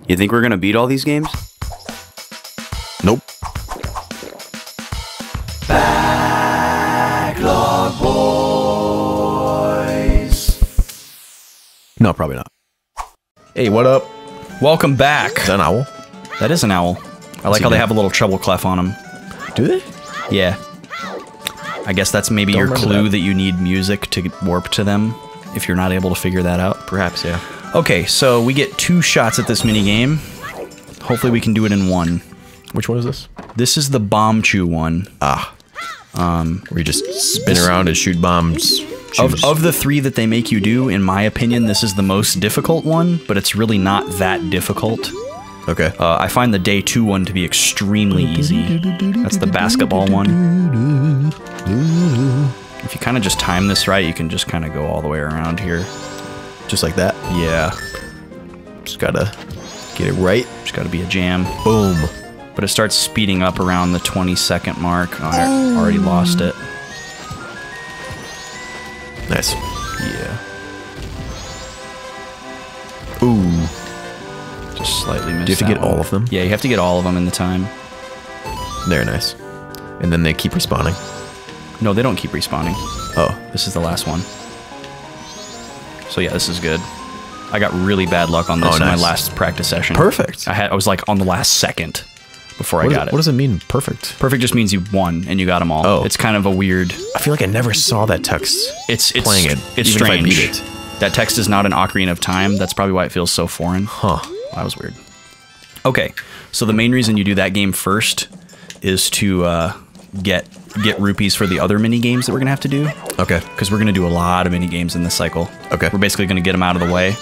You think we're gonna beat all these games? Nope. Backlog Boys. No, probably not. Hey, what up? Welcome back. Is that an owl? That is an owl. I like how they have a little treble clef on them. Do they? Yeah. I guess that's maybe your clue that you need music to warp to them, if you're not able to figure that out. Perhaps, yeah. Okay, so we get 2 shots at this mini game. Hopefully we can do it in one. Which one is this? This is the bomb chew one. Ah. Where you just spin around and shoot bombs. Of the 3 that they make you do, in my opinion, this is the most difficult one, but it's really not that difficult. Okay. I find the day 2 one to be extremely easy. That's the basketball one. If you kind of just time this right, you can just kind of go all the way around here. Just like that? Yeah. Just gotta get it right. Just gotta be a jam. Boom. But it starts speeding up around the 20-second mark. Oh, I already lost it. Nice. Yeah. Ooh. Just slightly missed. Do you have to get all of them? Yeah, you have to get all of them in the time. They're nice. And then they keep respawning. No, they don't keep respawning. Oh. This is the last one. So yeah, this is good. I got really bad luck on this in my last practice session. Perfect. I was like on the last second before I got it. What does it mean, perfect? Perfect just means you won and you got them all. Oh. It's kind of a weird... I feel like I never saw that text playing it. It's even strange. If I beat it. That text is not an Ocarina of Time. That's probably why it feels so foreign. Huh. That was weird. Okay, so the main reason you do that game first is to get rupees for the other mini games that we're gonna have to do. Okay. Because we're gonna do a lot of mini games in this cycle. Okay. We're basically gonna get them out of the way,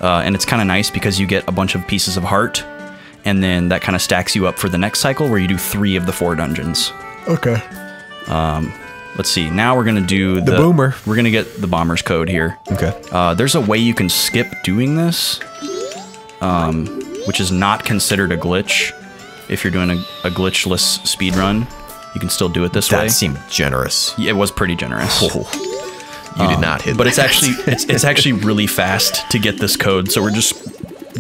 and it's kind of nice because you get a bunch of pieces of heart, and then that kind of stacks you up for the next cycle where you do 3 of the 4 dungeons. Okay. Let's see. Now we're gonna do the boomer. We're gonna get the bomber's code here. Okay. There's a way you can skip doing this, which is not considered a glitch. If you're doing a glitchless speedrun, you can still do it this way. That seemed generous. Yeah, it was pretty generous. Oh, you did not hit but that. it's actually really fast to get this code, so we're just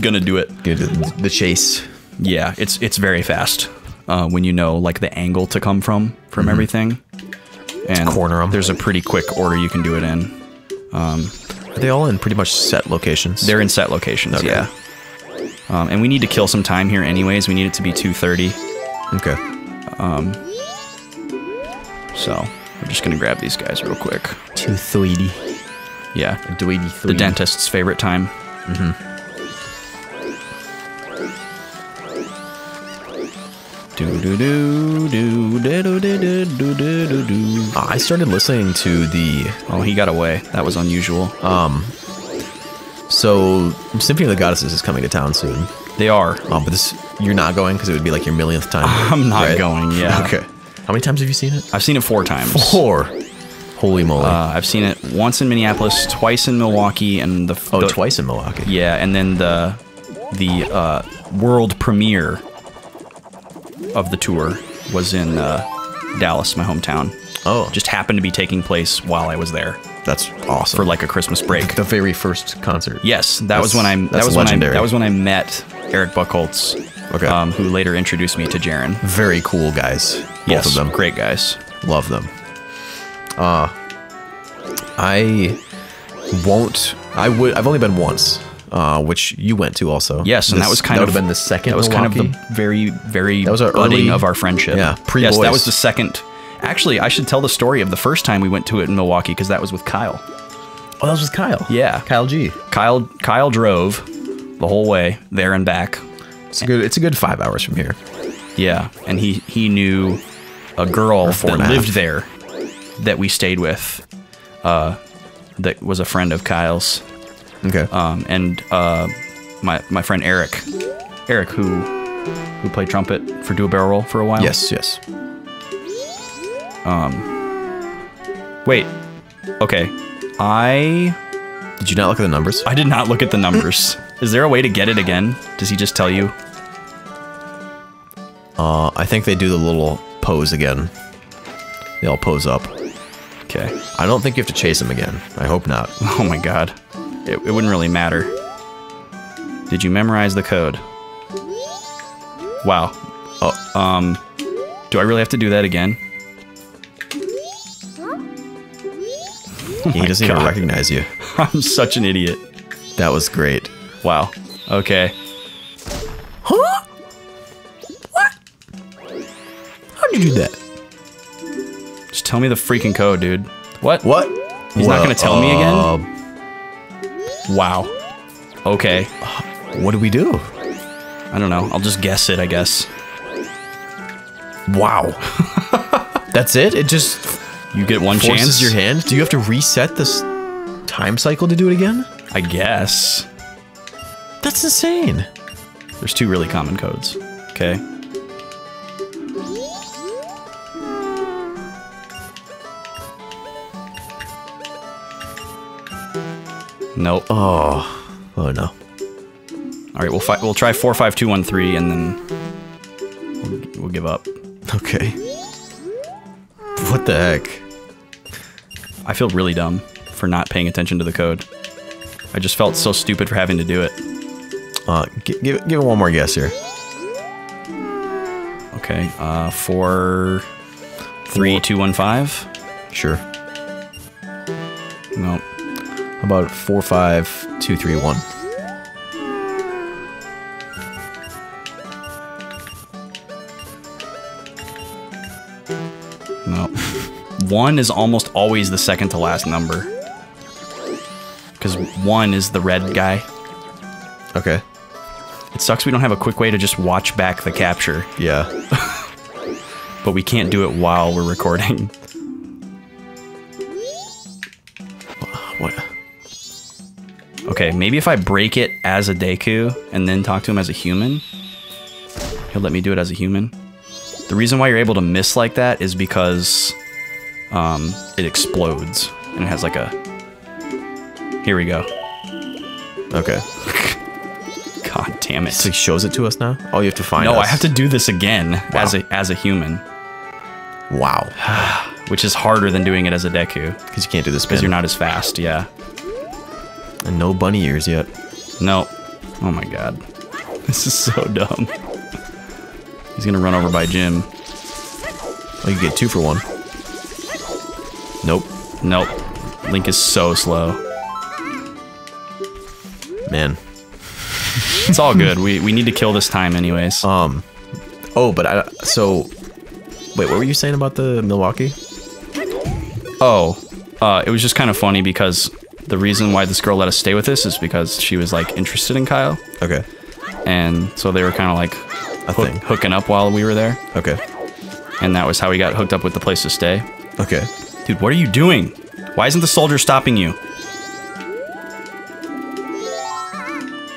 gonna do it. The chase. Yeah, it's very fast when you know like the angle to come from everything. And corner 'em. There's a pretty quick order you can do it in. Are they all in pretty much set locations? They're in set locations, okay. yeah. And we need to kill some time here anyways. We need it to be 2:30. Okay. So we're just gonna grab these guys real quick. 2:30. Yeah. 2:83. The dentist's favorite time. Mm-hmm. I started listening to the... Oh, he got away. That was unusual. So, Symphony of the Goddesses is coming to town soon. They are. But this, you're not going because it would be like your millionth time. I'm not right? going, yeah. Okay. How many times have you seen it? I've seen it 4 times. 4? Holy moly. I've seen it once in Minneapolis, twice in Milwaukee, and twice in Milwaukee. Yeah, and then the world premiere of the tour was in Dallas, my hometown. Oh. Just happened to be taking place while I was there. That's awesome. For like a Christmas break. The very first concert. Yes, that was when I met Eric Buchholz, okay. Who later introduced me to Jaren. Very cool guys. Both of them. Great guys. Love them. I've only been once, which you went to also. Yes, and that was kind of been the second. That was Milwaukee. kind of the very that was our budding early of our friendship. Yeah, pre-boys. Yes, that was the second. Actually, I should tell the story of the first time we went to it in Milwaukee because that was with Kyle. Oh, that was with Kyle. Yeah, Kyle G. Kyle drove the whole way there and back. It's a good 5 hours from here. Yeah, and he knew a girl that lived there that we stayed with. That was a friend of Kyle's. Okay. And my friend Eric, who played trumpet for Do a Barrel Roll for a while. Yes. Wait. Okay. Did you not look at the numbers? I did not look at the numbers. Is there a way to get it again? Does he just tell you? I think they do the little pose again. They all pose up. Okay. I don't think you have to chase him again. I hope not. Oh my god. It wouldn't really matter. Did you memorize the code? Wow. Oh, do I really have to do that again? He doesn't even recognize you. I'm such an idiot. That was great. Wow. Okay. Huh? What? How'd you do that? Just tell me the freaking code, dude. What? What? He's not gonna tell me again? Wow. Okay. What do we do? I don't know. I'll just guess it, I guess. Wow. That's it? It just You get one forces chance? your hand? Do you have to reset this time cycle to do it again? I guess. That's insane. There's 2 really common codes. Okay. Nope. Oh no. All right, we'll try 45213 and then we'll give up. Okay. What the heck? I feel really dumb for not paying attention to the code. I just felt so stupid for having to do it. Give it one more guess here. Okay, 43215. Sure. Nope. How about 45231? Nope. 1 is almost always the second to last number. Because 1 is the red guy. Okay. It sucks we don't have a quick way to just watch back the capture, Yeah. but we can't do it while we're recording. What? Okay, maybe if I break it as a Deku and then talk to him as a human, he'll let me do it as a human. The reason why you're able to miss like that is because it explodes and it has like a... Here we go. Okay. God damn it. So he shows it to us now? Oh, you have to find No, us. I have to do this again Wow. as a human, Wow. which is harder than doing it as a Deku Because you can't do the spin. because you're not as fast. Yeah. And no bunny ears yet. No. Oh my god. This is so dumb. He's gonna run over by Jim. Oh, you get 2 for 1. Nope. Nope. Link is so slow. Man. It's all good. We need to kill this time anyways. Oh, but so... Wait, what were you saying about the Milwaukee? It was just kind of funny because the reason why this girl let us stay with this is because she was like interested in Kyle. Okay. And so they were kind of like thing. hooking up while we were there. Okay. And that was how we got hooked up with the place to stay. Okay. Dude, what are you doing? Why isn't the soldier stopping you?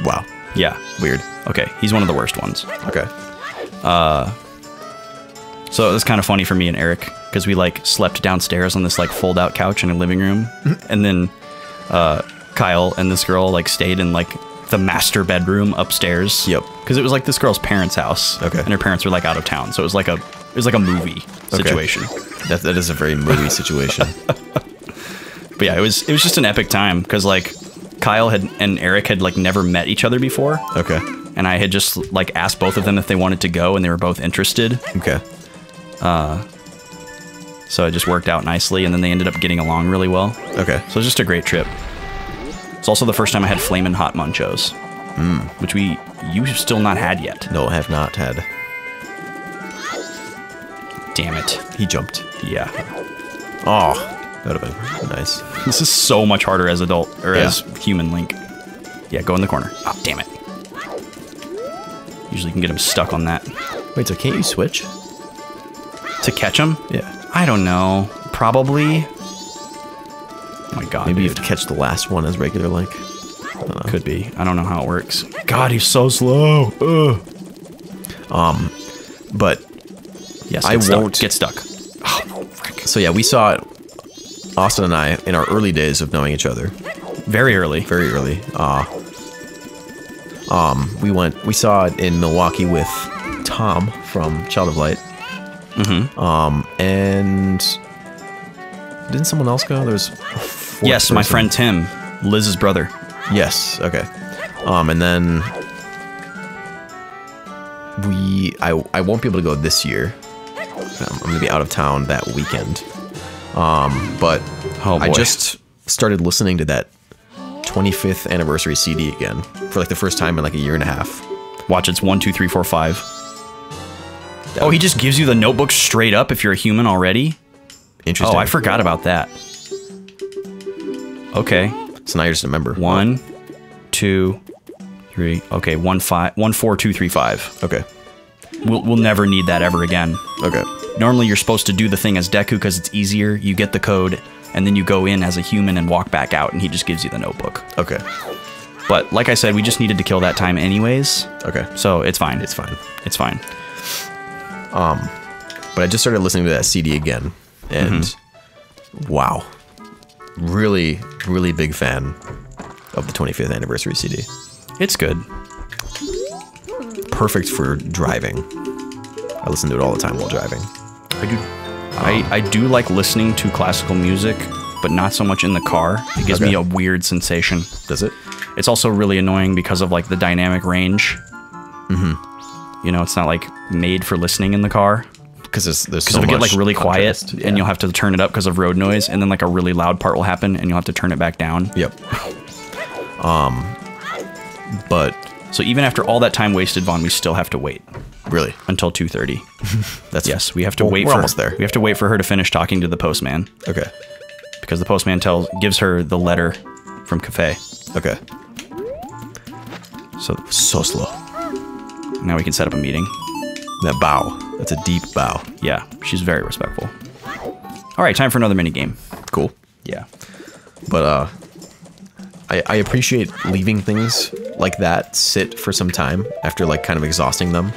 Wow. Yeah. Weird. Okay, he's one of the worst ones. Okay. So it was kind of funny for me and Eric because we like slept downstairs on this like fold out couch in a living room. And then Kyle and this girl like stayed in like the master bedroom upstairs. Yep. Because it was like this girl's parents' house. Okay. And her parents were like out of town. So it was like a movie situation. That is a very movie situation. But yeah, it was just an epic time because like Kyle and Eric had like never met each other before. Okay. And I had just like asked both of them if they wanted to go and they were both interested. Okay. So it just worked out nicely and then they ended up getting along really well. Okay. So it was just a great trip. It's also the first time I had flamin' hot munchos. Which you've still not had yet. No, I have not had. Damn it. He jumped. Yeah. Oh, that would have been nice. This is so much harder as adult, or Yeah. as human Link. Yeah, go in the corner. Ah, damn it. Usually you can get him stuck on that. Wait, so can't you switch? To catch him? Yeah. I don't know. Probably. Oh my god, Maybe you dude. have to catch the last one as regular Link. Could be. I don't know how it works. God, he's so slow. Ugh. But Yes, I get stuck. won't- Get stuck. Oh, frick. so yeah, we saw it. Austin and I in our early days of knowing each other, Very early. very early. We saw it in Milwaukee with Tom from Child of Light. And didn't someone else go? There's a fourth Yes, my person. friend Tim, Liz's brother. Yes. Okay. And then I won't be able to go this year. I'm gonna be out of town that weekend. But Oh, boy. I just started listening to that 25th anniversary CD again for like the first time in like a year and a half. Watch, it's 1, 2, 3, 4, 5. Oh, he just gives you the notebook straight up if you're a human already? Interesting. Oh, I forgot about that. Okay. So now you're just a member. 1, 2, 3. Okay, 1, 5, 1, 4, 2, 3, 5. Okay. We'll never need that ever again. Okay. Normally, you're supposed to do the thing as Deku because it's easier. You get the code, and then you go in as a human and walk back out, and he just gives you the notebook. Okay. But like I said, we just needed to kill that time anyways. Okay. So it's fine. It's fine. It's fine. But I just started listening to that CD again, and wow, really, really big fan of the 25th anniversary CD. It's good. Perfect for driving. I listen to it all the time while driving. I do like listening to classical music, but not so much in the car. It gives me a weird sensation. Does it? It's also really annoying because of like the dynamic range. You know, it's not like made for listening in the car. Because there's so It'll much get like really quiet, contrast. and you'll have to turn it up because of road noise, and then like a really loud part will happen, and you'll have to turn it back down. Yep. But So even after all that time wasted, Vaughn, we still have to wait really, until 2:30. that's Yes, we have to Well, wait. we're for almost there. We have to wait for her to finish talking to the postman Okay. because the postman gives her the letter from Cafe. Okay. So So slow. now we can set up a meeting. That bow. That's a deep bow. Yeah, she's very respectful. All right, time for another mini game. Cool. Yeah. But I appreciate leaving things like that sit for some time after like kind of exhausting them,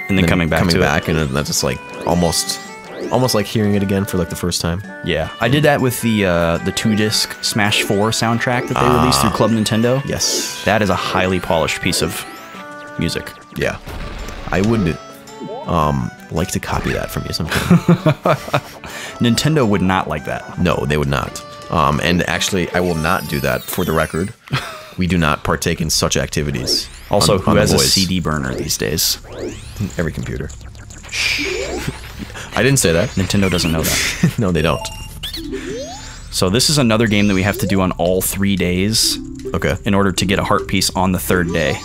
And then coming back to it. and that's just like almost like hearing it again for like the first time. Yeah, I did that with the 2-disc Smash 4 soundtrack that they released through Club Nintendo. Yes. That is a highly polished piece of music. Yeah. I would like to copy that from you sometime. Nintendo would not like that. No, they would not. And actually, I will not do that. For the record, we do not partake in such activities. Also, who the has a boys. CD burner these days? Every computer. I didn't say that. Nintendo doesn't know that. No, they don't. So this is another game that we have to do on all 3 days Okay. in order to get a heart piece on the 3rd day.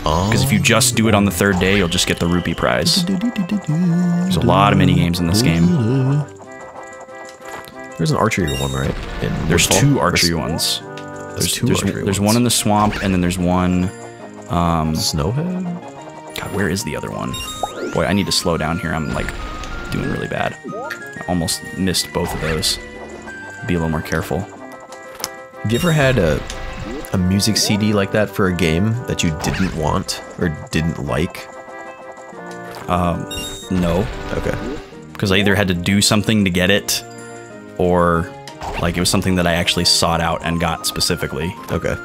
Because if you just do it on the 3rd day, you'll just get the rupee prize. There's a lot of mini games in this game. There's an archery one, right? There's 2 archery ones. There's two archery There's ones. one in the swamp, and then there's one. Snowhead? God, where is the other one? Boy, I need to slow down here. I'm like doing really bad. I almost missed both of those. Be a little more careful. Have you ever had a music CD like that for a game that you didn't want or didn't like? No, Okay. because I either had to do something to get it, or like it was something that I actually sought out and got specifically. Okay.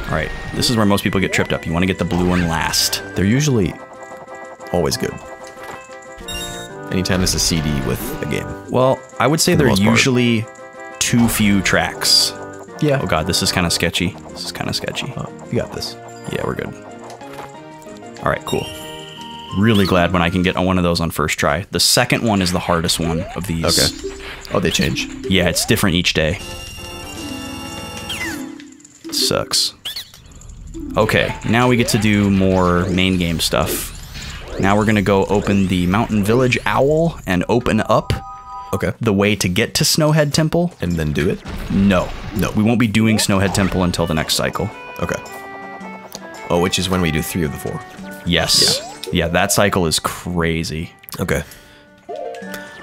All right, this is where most people get tripped up. You want to get the blue one last. They're usually always good. Anytime there's a CD with a game. Well, I would say For the they're most part. usually too few tracks. Yeah. Oh god, this is kind of sketchy. This is kind of sketchy. You got this. Yeah, we're good. All right, cool. Really glad when I can get on one of those on first try. The second one is the hardest one of these. Okay. Oh, they change. Yeah, it's different each day. Sucks. Okay, now we get to do more main game stuff. Now we're gonna go open the Mountain Village Owl and open up Okay. the way to get to Snowhead Temple. And then do it? No. No. We won't be doing Snowhead Temple until the next cycle. Okay. Oh, which is when we do 3 of the 4. Yes. Yeah, that cycle is crazy. Okay.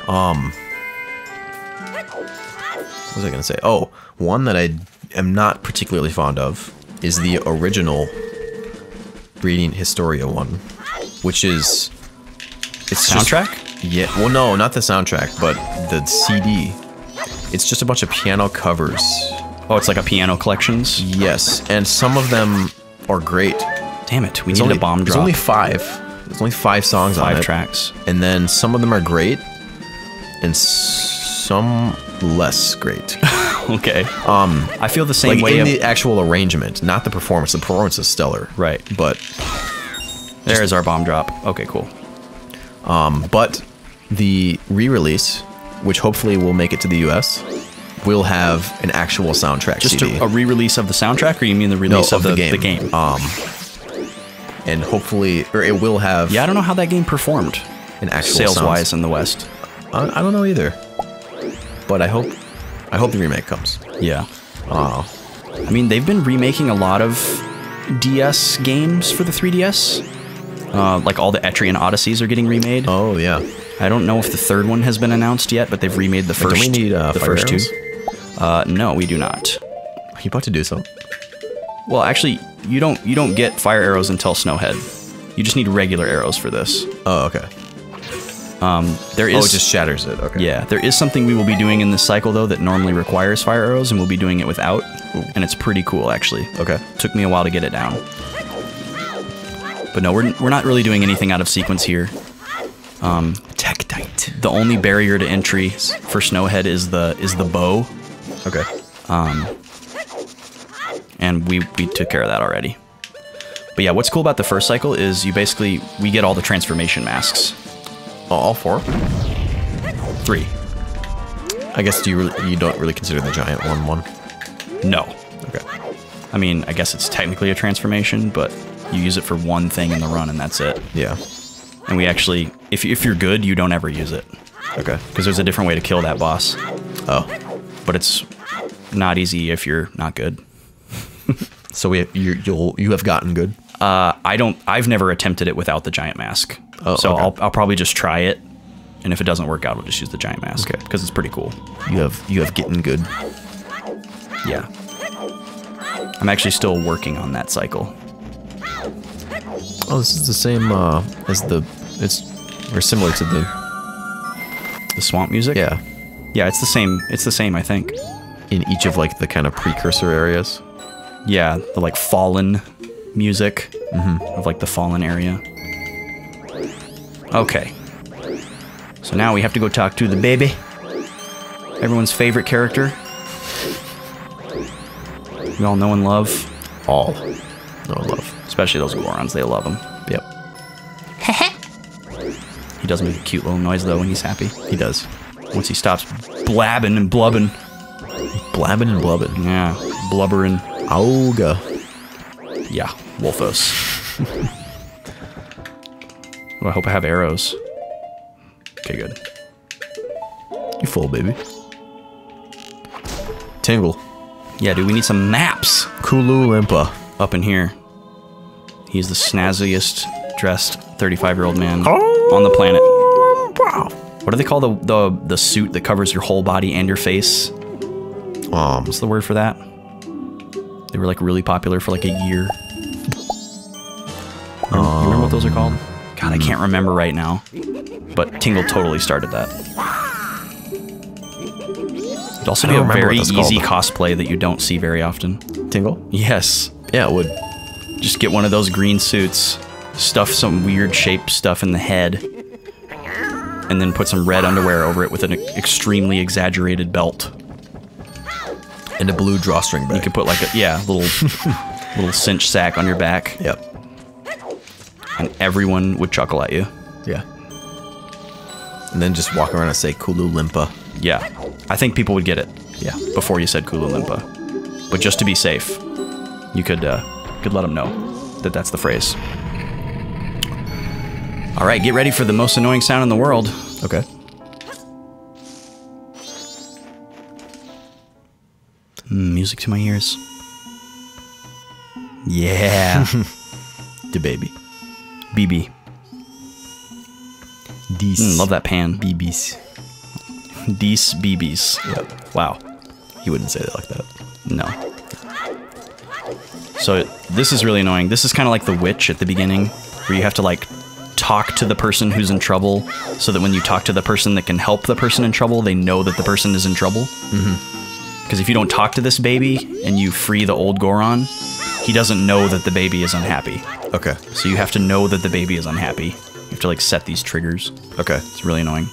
What was I going to say? Oh, one that I am not particularly fond of is the original Breeding Historia one, which is... It's Soundtrack? Yeah, well, no, not the soundtrack, but the CD. It's just a bunch of piano covers. Oh, it's like a piano collections? Yes, and some of them are great. Damn it, we It's needed only a bomb There's drop. only 5. There's only 5 songs on 5 it. tracks. And then some of them are great, and some less great. Okay. I feel the same Like way. in the actual arrangement, not the performance. The performance is stellar. Right. But There's our bomb drop. Okay, cool. But the re-release, which hopefully will make it to the US, will have an actual soundtrack Just CD. a re-release of the soundtrack, or you mean the release of the game? And hopefully, or it will have Yeah, I don't know how that game performed an actual sales-wise in the West. I don't know either. But I hope the remake comes. Yeah. I mean, they've been remaking a lot of DS games for the 3DS. Like all the Etrian Odysseys are getting remade. Oh yeah. I don't know if the third one has been announced yet, but they've remade the first. Don't we need the fire first arrows? two? No, we do not. Are you about to do something? Well, actually, you don't get fire arrows until Snowhead. You just need regular arrows for this. Oh, okay. There is. Oh, it just shatters it. Okay. Yeah, there is something we will be doing in this cycle though that normally requires fire arrows, and we'll be doing it without. And it's pretty cool, actually. Okay. Took me a while to get it down. But no, we're not really doing anything out of sequence here. Tektite. The only barrier to entry for Snowhead is the bow, Okay. and we took care of that already. But yeah, what's cool about the first cycle is we get all the transformation masks. Oh, all 4? 3. I guess you don't really consider the giant one? No. Okay. I mean, I guess it's technically a transformation, but you use it for one thing in the run and that's it. Yeah. And we actually, if you're good, you don't ever use it. Okay. Because there's a different way to kill that boss. Oh. But it's not easy if you're not good. So you have gotten good. I've never attempted it without the giant mask. Oh, so okay. I'll probably just try it, and if it doesn't work out, I'll just use the giant mask. Okay. Because it's pretty cool. You have getting good. Yeah. I'm actually still working on that cycle. Oh, this is the same as or similar to The swamp music? yeah, Yeah, it's the same. It's the same, I think. in each of like the kind of precursor areas. Yeah, the like fallen music of like the fallen area. Okay. So now we have to go talk to the baby. Everyone's favorite character. We all know and love. All. No love. Especially those Gorons, they love him. Yep. He does make a cute little noise though when he's happy. He does. Once he stops blabbing and blubbing. Blabbing and blubbing. Yeah, blubbering. Auga. Yeah, Wolfos. Well, I hope I have arrows. Okay, good. You full, baby. Tingle. Yeah, dude, we need some maps Kulu Limpa. up in here. He's the snazziest dressed 35-year-old man on the planet. What do they call the suit that covers your whole body and your face? What's the word for that? They were like really popular for like a year. You remember what those are called? God, I can't remember right now. But Tingle totally started that. It'd also be a very easy cosplay that you don't see very often. Tingle? Yes. Yeah, it would. Just get one of those green suits, stuff some weird shaped stuff in the head, and then put some red underwear over it with an extremely exaggerated belt. And a blue drawstring bag. You could put like a little cinch sack on your back. Yep. And everyone would chuckle at you. Yeah. And then just walk around and say Kulu Limpa. Yeah. I think people would get it. Yeah. Before you said Kulu Limpa. But just to be safe, you could let them know that that's the phrase. All right, get ready for the most annoying sound in the world. Okay. Music to my ears. Yeah. The baby. BB. These. Love that pan. BBs. Dees BBs. Yep. Wow. You wouldn't say that like that. No. So this is really annoying. This is kind of like the witch at the beginning, where you have to like talk to the person who's in trouble, so that when you talk to the person that can help the person in trouble, they know that the person is in trouble. Because if you don't talk to this baby and you free the old Goron, he doesn't know that the baby is unhappy. Okay. So you have to know that the baby is unhappy. You have to like set these triggers. Okay. It's really annoying.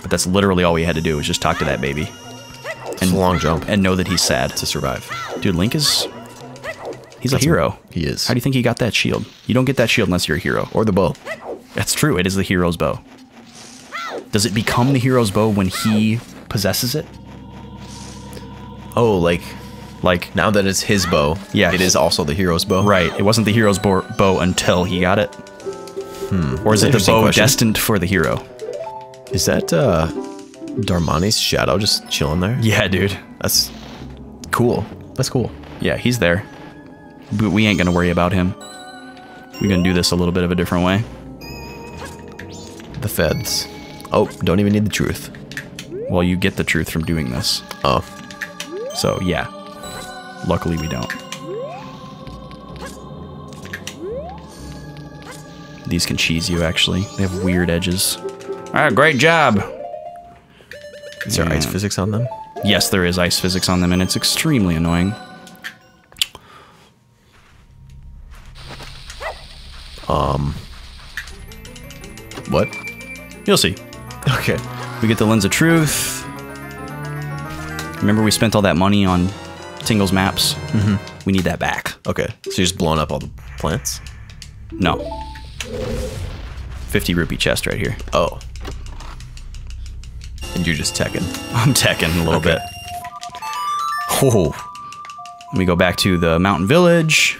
But that's literally all we had to do, was just talk to that baby. It's a long jump And know that he's sad. to survive. Dude, Link is He's a hero. He is. How do you think he got that shield? You don't get that shield unless you're a hero. Or the bow. That's true. It is the hero's bow. Does it become the hero's bow when he possesses it? Oh, like Now that it's his bow, yeah, it is also the hero's bow? Right. It wasn't the hero's bow until he got it. Or is it the bow destined for the hero? Is that Darmani's shadow just chilling there? Yeah, dude. That's cool. That's cool. Yeah, he's there. But we ain't gonna worry about him. We're gonna do this a little bit of a different way. The feds. Oh, don't even need the truth. Well, you get the truth from doing this. Oh. So, yeah. Luckily, we don't. These can cheese you, actually. They have weird edges. Ah, great job! Is there ice physics on them? Yes, there is ice physics on them, and it's extremely annoying. What? You'll see. Okay. We get the Lens of Truth. Remember we spent all that money on Tingle's maps? Mm-hmm. We need that back. Okay. So you're just blowing up all the plants? No. 50 rupee chest right here. Oh. And you're just teching. I'm teching a little bit. Oh. We go back to the mountain village.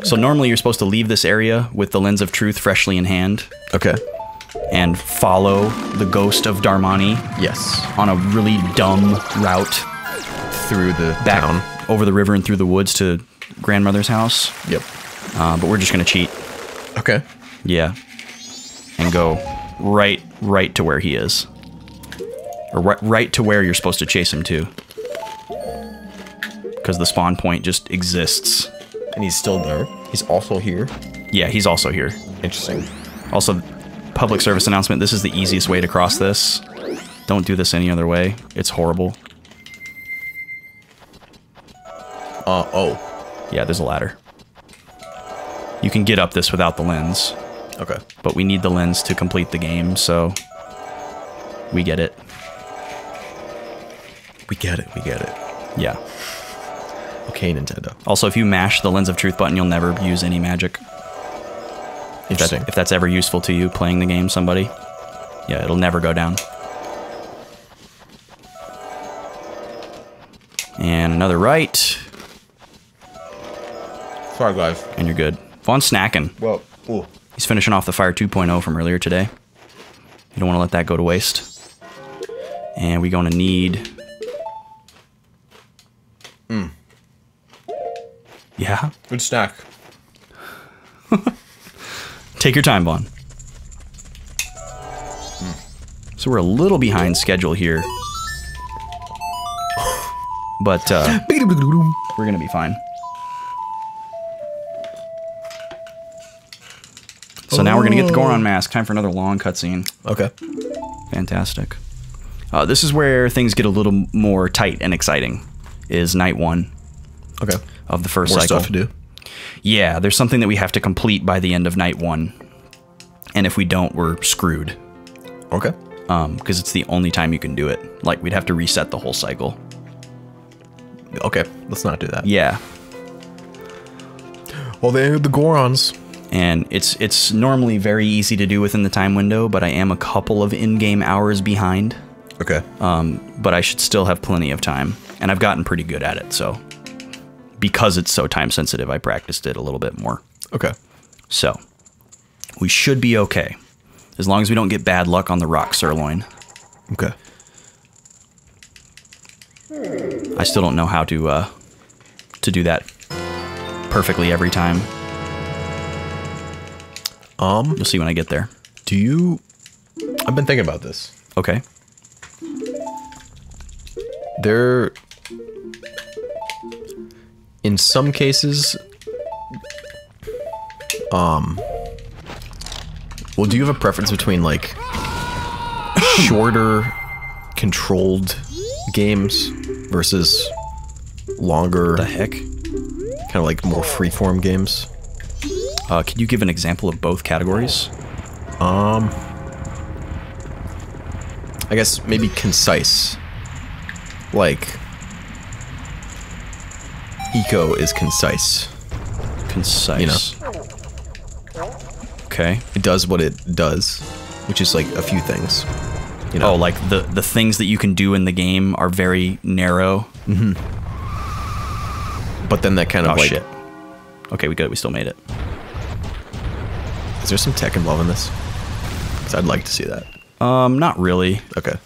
So normally you're supposed to leave this area with the Lens of Truth freshly in hand. Okay. And follow the ghost of Darmani. Yes. On a really dumb route. Through the back town. Over the river and through the woods to grandmother's house. Yep. But we're just going to cheat. Okay. Yeah. And go right to where he is. Or right to where you're supposed to chase him to. Because the spawn point just exists. And he's still there? He's also here? Yeah, he's also here. Interesting. Also, public service announcement, this is the easiest way to cross this. Don't do this any other way. It's horrible. Oh. Yeah, there's a ladder. You can get up this without the lens. Okay. But we need the lens to complete the game, so we get it. We get it. Yeah. Okay, Nintendo. Also, if you mash the Lens of Truth button, you'll never use any magic. Interesting. If that's ever useful to you playing the game, somebody. Yeah, it'll never go down. And another right. Sorry, guys. And you're good. Vaughn's snacking. Well, ooh. He's finishing off the Fire 2.0 from earlier today. You don't want to let that go to waste. And we're going to need... Yeah? Good snack. Take your time, Vaughn. So we're a little behind schedule here. But we're going to be fine. So now we're going to get the Goron mask. Time for another long cutscene. Okay. Fantastic. This is where things get a little more tight and exciting. Is night 1. Okay. Of the first More cycle. stuff to do. Yeah, there's something that we have to complete by the end of night 1. And if we don't, we're screwed. Okay. Because it's the only time you can do it. Like, we'd have to reset the whole cycle. Okay, let's not do that. Yeah. Well, they are the Gorons. And it's normally very easy to do within the time window, but I am a couple of in-game hours behind. Okay. But I should still have plenty of time. And I've gotten pretty good at it, so... Because it's so time sensitive, I practiced it a little bit more. Okay. So, we should be okay. As long as we don't get bad luck on the rock sirloin. Okay. I still don't know how to do that perfectly every time. You'll see when I get there. Do you... I've been thinking about this. Okay. There... In some cases... Well, do you have a preference between, like, shorter, controlled games versus longer... The heck? Kind of like more freeform games? Could you give an example of both categories? I guess maybe concise. Like, Eco is concise. Concise. You know. Okay. It does what it does, which is like a few things. You know? Oh, like the things that you can do in the game are very narrow. But then that kind of Oh like... shit. Okay, we good. We still made it. Is there some tech involved in this? Because I'd like to see that. Not really. Okay.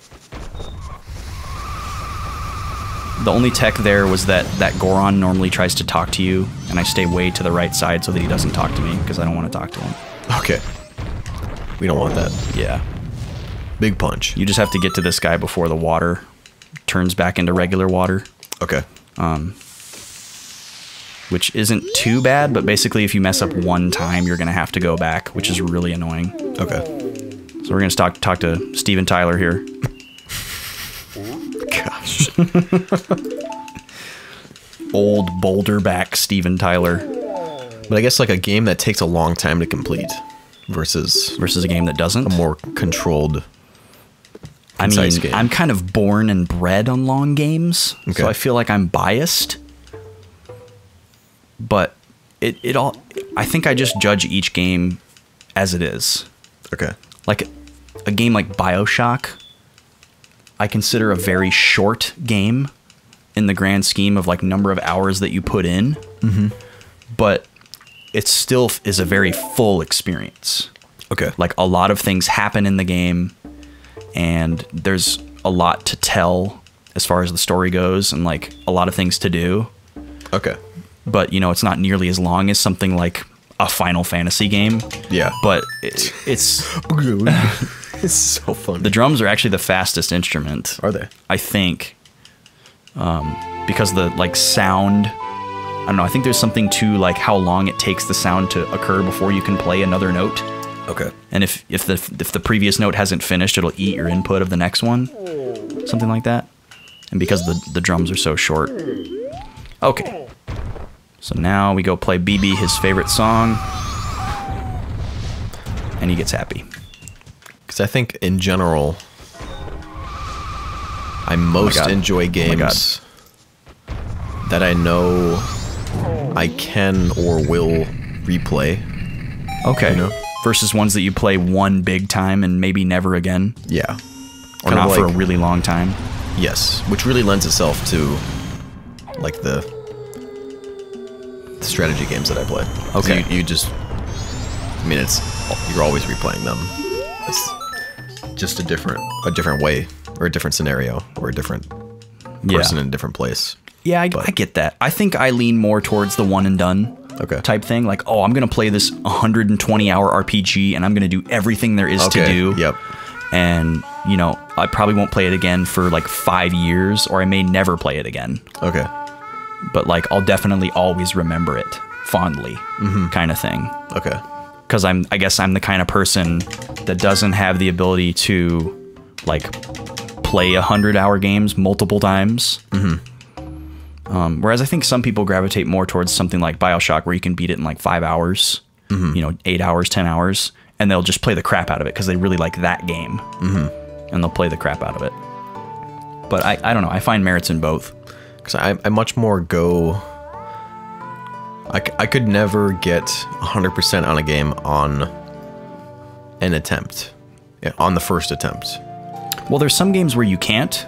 The only tech there was that Goron normally tries to talk to you, and I stay way to the right side so that he doesn't talk to me, because I don't want to talk to him. Okay. We don't want that. Yeah. Big punch. You just have to get to this guy before the water turns back into regular water. Okay. Which isn't too bad, but basically if you mess up one time, you're going to have to go back, which is really annoying. Okay. So we're going to talk to Steven Tyler here. Gosh. Old boulder-back Steven Tyler. But I guess like a game that takes a long time to complete versus Versus a game that doesn't. a more controlled, I mean, concise game. I'm kind of born and bred on long games, Okay. so I feel like I'm biased. But it all, I think I just judge each game as it is. Okay. Like a game like BioShock, I consider a very short game in the grand scheme of like number of hours that you put in. But it still is a very full experience. Okay. Like a lot of things happen in the game, and there's a lot to tell as far as the story goes, and like a lot of things to do. Okay. But you know, it's not nearly as long as something like a Final Fantasy game. Yeah. But it's It's so fun. the drums are actually the fastest instrument. Are they? I think, because the like sound. I don't know. I think there's something to like how long it takes the sound to occur before you can play another note. Okay. And if the previous note hasn't finished, it'll eat your input of the next one, something like that. And because the drums are so short. Okay. So now we go play BB his favorite song, and he gets happy. Because I think in general, I most God. enjoy games that I know I can or will replay. Okay. You know? Versus ones that you play one big time and maybe never again, Yeah. or not for a really long time. Yes, which really lends itself to like the strategy games that I play. 'Cause Okay. you just, I mean, you're always replaying them. It's just a different way, or a different scenario, or a different person in a different place. Yeah, I get that. I think I lean more towards the one and done Okay. type thing. Like, oh, I'm going to play this 120-hour RPG, and I'm going to do everything there is to do. Yep. And, you know, I probably won't play it again for like 5 years, or I may never play it again. Okay. But, like, I'll definitely always remember it fondly, kind of thing. Okay. Because I guess I'm the kind of person that doesn't have the ability to, like, play 100-hour games multiple times. Whereas I think some people gravitate more towards something like BioShock, where you can beat it in like 5 hours, you know, 8 hours, 10 hours, and they'll just play the crap out of it because they really like that game, and they'll play the crap out of it. But I don't know. I find merits in both. Because I much more go. I could never get 100% on a game on an attempt, on the first attempt. Well, there's some games where you can't,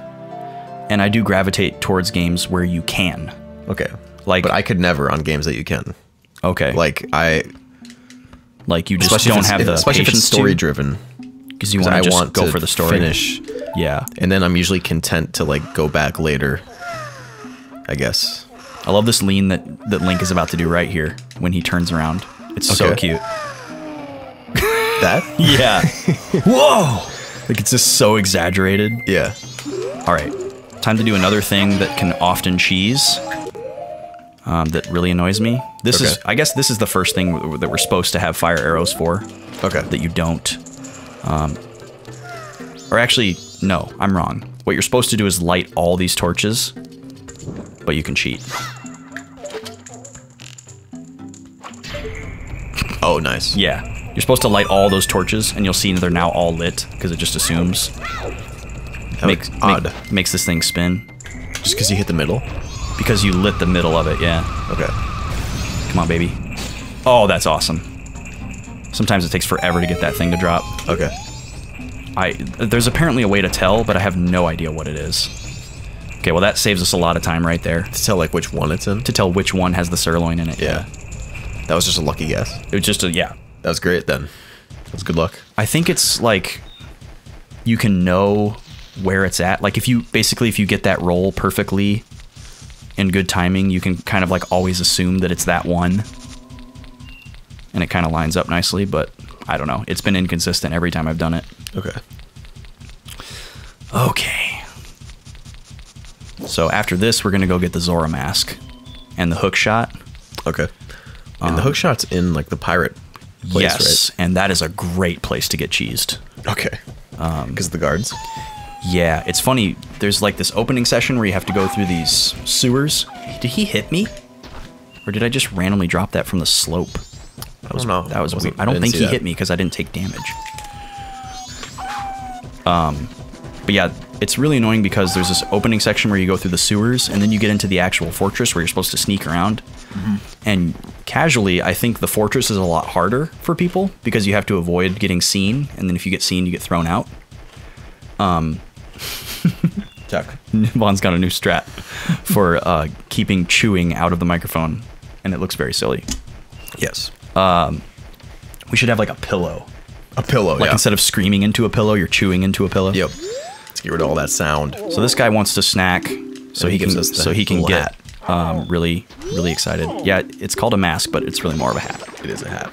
and I do gravitate towards games where you can. Okay. Like, But I could never on games that you can. okay, Like you just especially don't if have it's, the especially if it's patience story to, driven. because you want to just go for the story. Finish, Yeah, and then I'm usually content to like go back later. I guess. I love this lean that Link is about to do right here when he turns around. It's so Okay. cute. That? Yeah. Whoa! Like, it's just so exaggerated. Yeah. All right. Time to do another thing that can often cheese. That really annoys me. This is, Okay. I guess this is the first thing that we're supposed to have fire arrows for. Okay. That you don't. Or actually, no, I'm wrong. What you're supposed to do is light all these torches, but you can cheat. Oh, nice. Yeah. You're supposed to light all those torches, and you'll see they're now all lit, because it just assumes. That was odd. Makes this thing spin. Just because you hit the middle. Because you lit the middle of it, yeah. Okay. Come on, baby. Oh, that's awesome. Sometimes it takes forever to get that thing to drop. Okay. There's apparently a way to tell, but I have no idea what it is. Okay, well that saves us a lot of time right there. To tell like which one it's in? To tell which one has the sirloin in it. Yeah. That was just a lucky guess. It was just yeah. That was great then. That was good luck. I think it's like you can know where it's at. Like if you get that roll perfectly in good timing, you can kind of like always assume that it's that one. And it kind of lines up nicely, but I don't know. It's been inconsistent every time I've done it. Okay. Okay. So after this, we're going to go get the Zora mask and the hook shot. Okay. And the hook shot's in like the pirate place, yes, right? and that is a great place to get cheesed. Okay. Because of the guards? Yeah, it's funny. There's like this opening session where you have to go through these sewers. Did he hit me? Or did I just randomly drop that from the slope? I don't know. That was weird. I don't think he hit me because I didn't take damage. But yeah, it's really annoying because there's this opening section where you go through the sewers and then you get into the actual fortress where you're supposed to sneak around. And casually, I think the fortress is a lot harder for people because you have to avoid getting seen. And then if you get seen, you get thrown out. Check. Vaughn's got a new strat for keeping chewing out of the microphone. And it looks very silly. Yes. We should have like a pillow. A pillow, Like instead of screaming into a pillow, you're chewing into a pillow. Yep. Let's get rid of all that sound. So this guy wants to snack, so he gives can us the so he can little get really excited. Yeah, it's called a mask, but it's really more of a hat. It is a hat.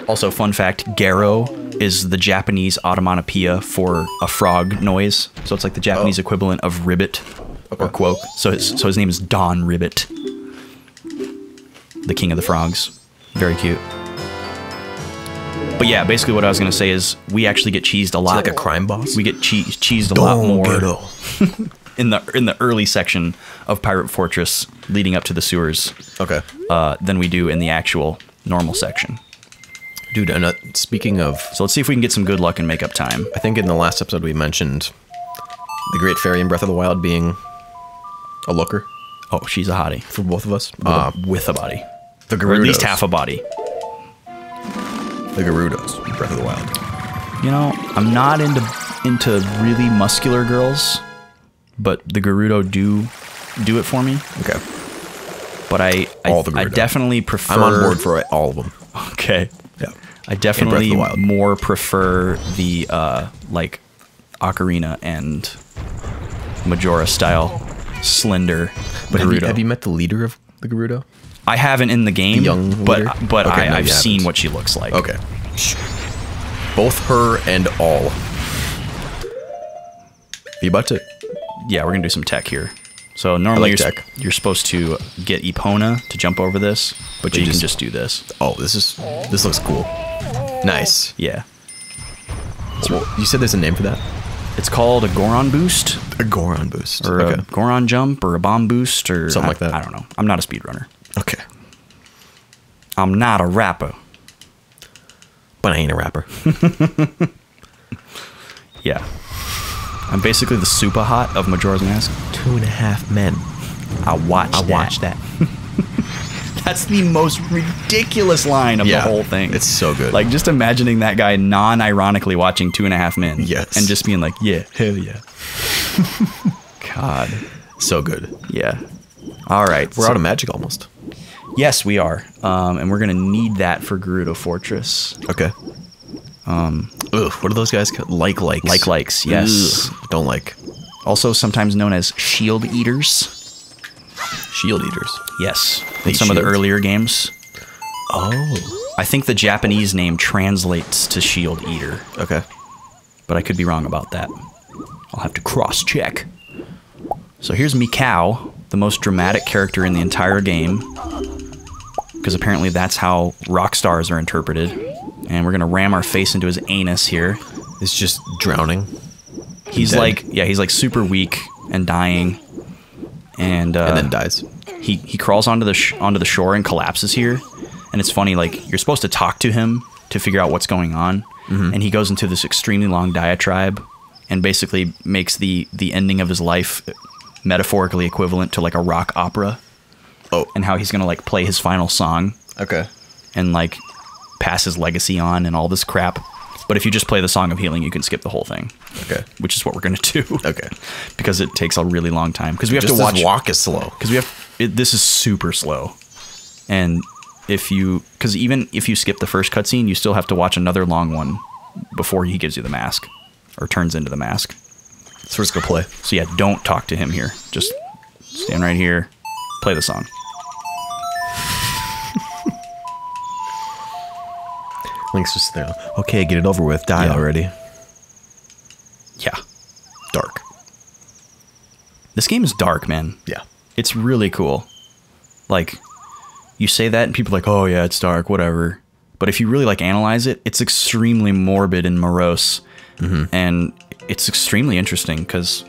Also, fun fact: Garo is the Japanese onomatopoeia for a frog noise. So it's like the Japanese equivalent of ribbit or quoke. So his name is Don Ribbit, the king of the frogs. Very cute. But yeah, basically what I was going to say is we actually get cheesed a lot. Like a crime boss? We get cheesed a lot more in the early section of Pirate Fortress leading up to the sewers. Okay. Than we do in the actual normal section. Dude, speaking of... So let's see if we can get some good luck and make up time. I think in the last episode we mentioned the Great Fairy in Breath of the Wild being a looker. Oh, she's a hottie. For both of us. With a body. The Gerudos. Or at least half a body. The Gerudos in Breath of the Wild. You know, I'm not into really muscular girls, but the Gerudo do it for me. Okay. But I definitely prefer... I'm on board for all of them. Okay. Yeah. I definitely more prefer the like Ocarina and Majora style slender Gerudo. Have you met the leader of the Gerudo? I haven't in the game, the young but leader? I've seen what she looks like. Okay. Both her and all. You about to? Yeah, we're gonna do some tech here. So normally tech. you're supposed to get Epona to jump over this, but you can just do this. Oh, this looks cool. Nice. Yeah. So you said there's a name for that? It's called a Goron boost. A Goron boost. Or a Goron jump, or a bomb boost, or... something like that. I don't know. I'm not a speedrunner. Okay. I'm not a rapper. But I ain't a rapper. Yeah. I'm basically the super hot of Majora's Mask. 2.5 men. I watched that. That's the most ridiculous line of the whole thing. It's so good. Like, just imagining that guy non-ironically watching 2.5 Men. Yes. And just being like, yeah, hell yeah. God. So good. Yeah. All right. We're out of magic almost. Yes, we are. And we're going to need that for Gerudo Fortress. Okay. What are those guys called? Likes. Likes, yes. Ugh, don't like. Also sometimes known as shield eaters. Shield eaters. Yes. In some of the earlier games. Oh. I think the Japanese name translates to shield eater. Okay. But I could be wrong about that. I'll have to cross-check. So here's Mikau, the most dramatic character in the entire game. Because apparently that's how rock stars are interpreted. And we're going to ram our face into his anus here. It's just drowning. He's like, he's like super weak and dying. And then dies. He crawls onto the shore and collapses here. And it's funny, like, you're supposed to talk to him to figure out what's going on. Mm-hmm. And he goes into this extremely long diatribe and basically makes the ending of his life metaphorically equivalent to like a rock opera. Oh. And how he's gonna like play his final song Okay. and like pass his legacy on and all this crap. But if you just play the Song of Healing, you can skip the whole thing. Okay. Which is what we're gonna do. Okay. Because it takes a really long time. Because we have Just to watch. his walk is slow. Because we have. This is super slow. And because even if you skip the first cutscene, you still have to watch another long one before he gives you the mask or turns into the mask. So we're just gonna play. So yeah, don't talk to him here. Just stand right here, play the song. Link's just there. Okay, get it over with. Die already. Yeah. Dark. This game is dark, man. Yeah. It's really cool. Like, you say that and people are like, oh yeah, it's dark, whatever. But if you really like analyze it, it's extremely morbid and morose. And it's extremely interesting because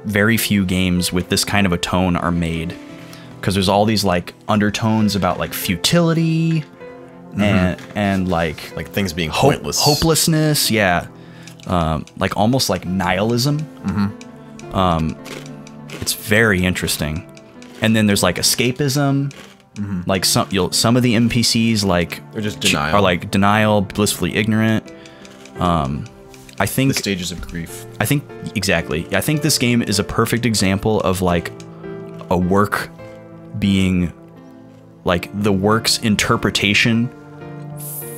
very few games with this kind of a tone are made. Because there's all these like undertones about like futility and like things being pointless. Hopelessness, yeah. Like almost like nihilism. It's very interesting. And then there's like escapism. Like some of the NPCs like They're just denial. are like denial, blissfully ignorant. I think The stages of grief. I think exactly. I think this game is a perfect example of like a work being like the work's interpretation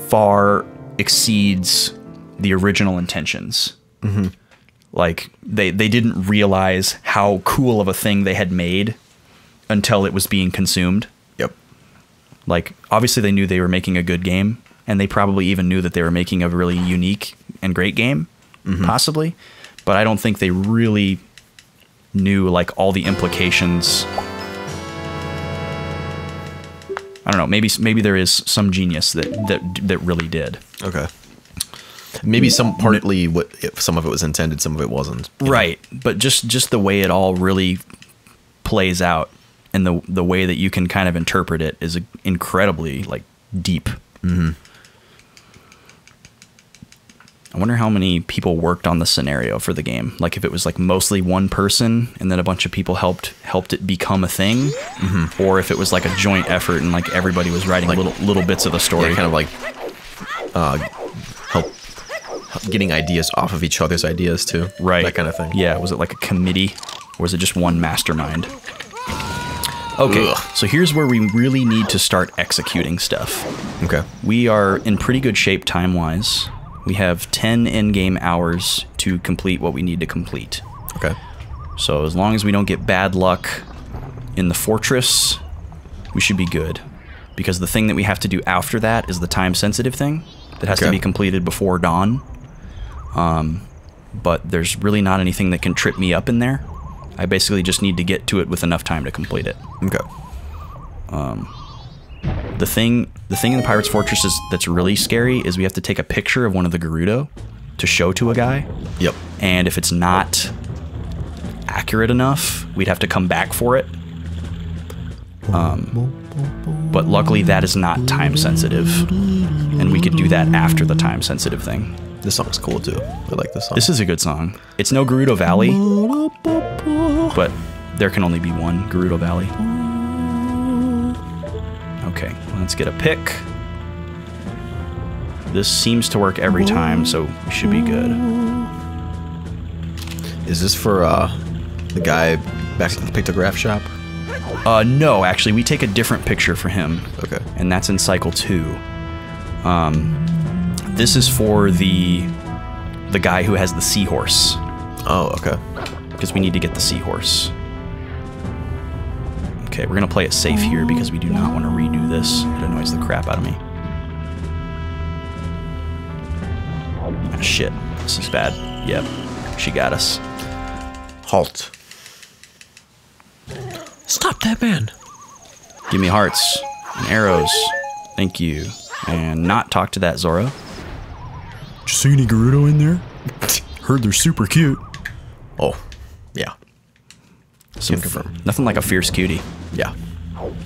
far exceeds the original intentions. Like they didn't realize how cool of a thing they had made until it was being consumed. Yep. Like obviously they knew they were making a good game, and they probably even knew that they were making a really unique and great game, possibly. But I don't think they really knew like all the implications. I don't know. Maybe there is some genius that really did. Okay. Maybe partly some of it was intended, some of it wasn't. Right. But just the way it all really plays out, and the way that you can kind of interpret it is incredibly like deep. I wonder how many people worked on the scenario for the game. Like if it was like mostly one person and then a bunch of people helped it become a thing, or if it was like a joint effort and like everybody was writing like little bits of the story. Yeah, kind of like help getting ideas off of each other's ideas too. Right. That kind of thing. Yeah. Was it like a committee, or was it just one mastermind? Okay. Ugh. So here's where we really need to start executing stuff. Okay. We are in pretty good shape time-wise. We have 10 in-game hours to complete what we need to complete. Okay. So as long as we don't get bad luck in the fortress, we should be good. Because the thing that we have to do after that is the time-sensitive thing that has to be completed before dawn. But there's really not anything that can trip me up in there. I basically just need to get to it with enough time to complete it. Okay. The thing in the Pirate's Fortress that's really scary is we have to take a picture of one of the Gerudo to show to a guy. Yep. And if it's not accurate enough, we'd have to come back for it. But luckily that is not time sensitive, and we could do that after the time sensitive thing. This song's cool too. I like this song. This is a good song. It's no Gerudo Valley, but there can only be one Gerudo Valley. Okay, let's get a pick. This seems to work every time, so we should be good. Is this for the guy back at the pictograph shop? No, actually, we take a different picture for him. Okay. And that's in cycle 2. This is for the guy who has the seahorse. Oh, okay. Because we need to get the seahorse. Okay, we're gonna play it safe here because we do not want to redo this. It annoys the crap out of me. Ah, shit. This is bad. Yep. She got us. Halt. Stop that man. Give me hearts and arrows. Thank you. And not talk to that Zoro. Did you see any Gerudo in there? Heard they're super cute. Oh, yeah. Some, nothing like a fierce cutie. Yeah.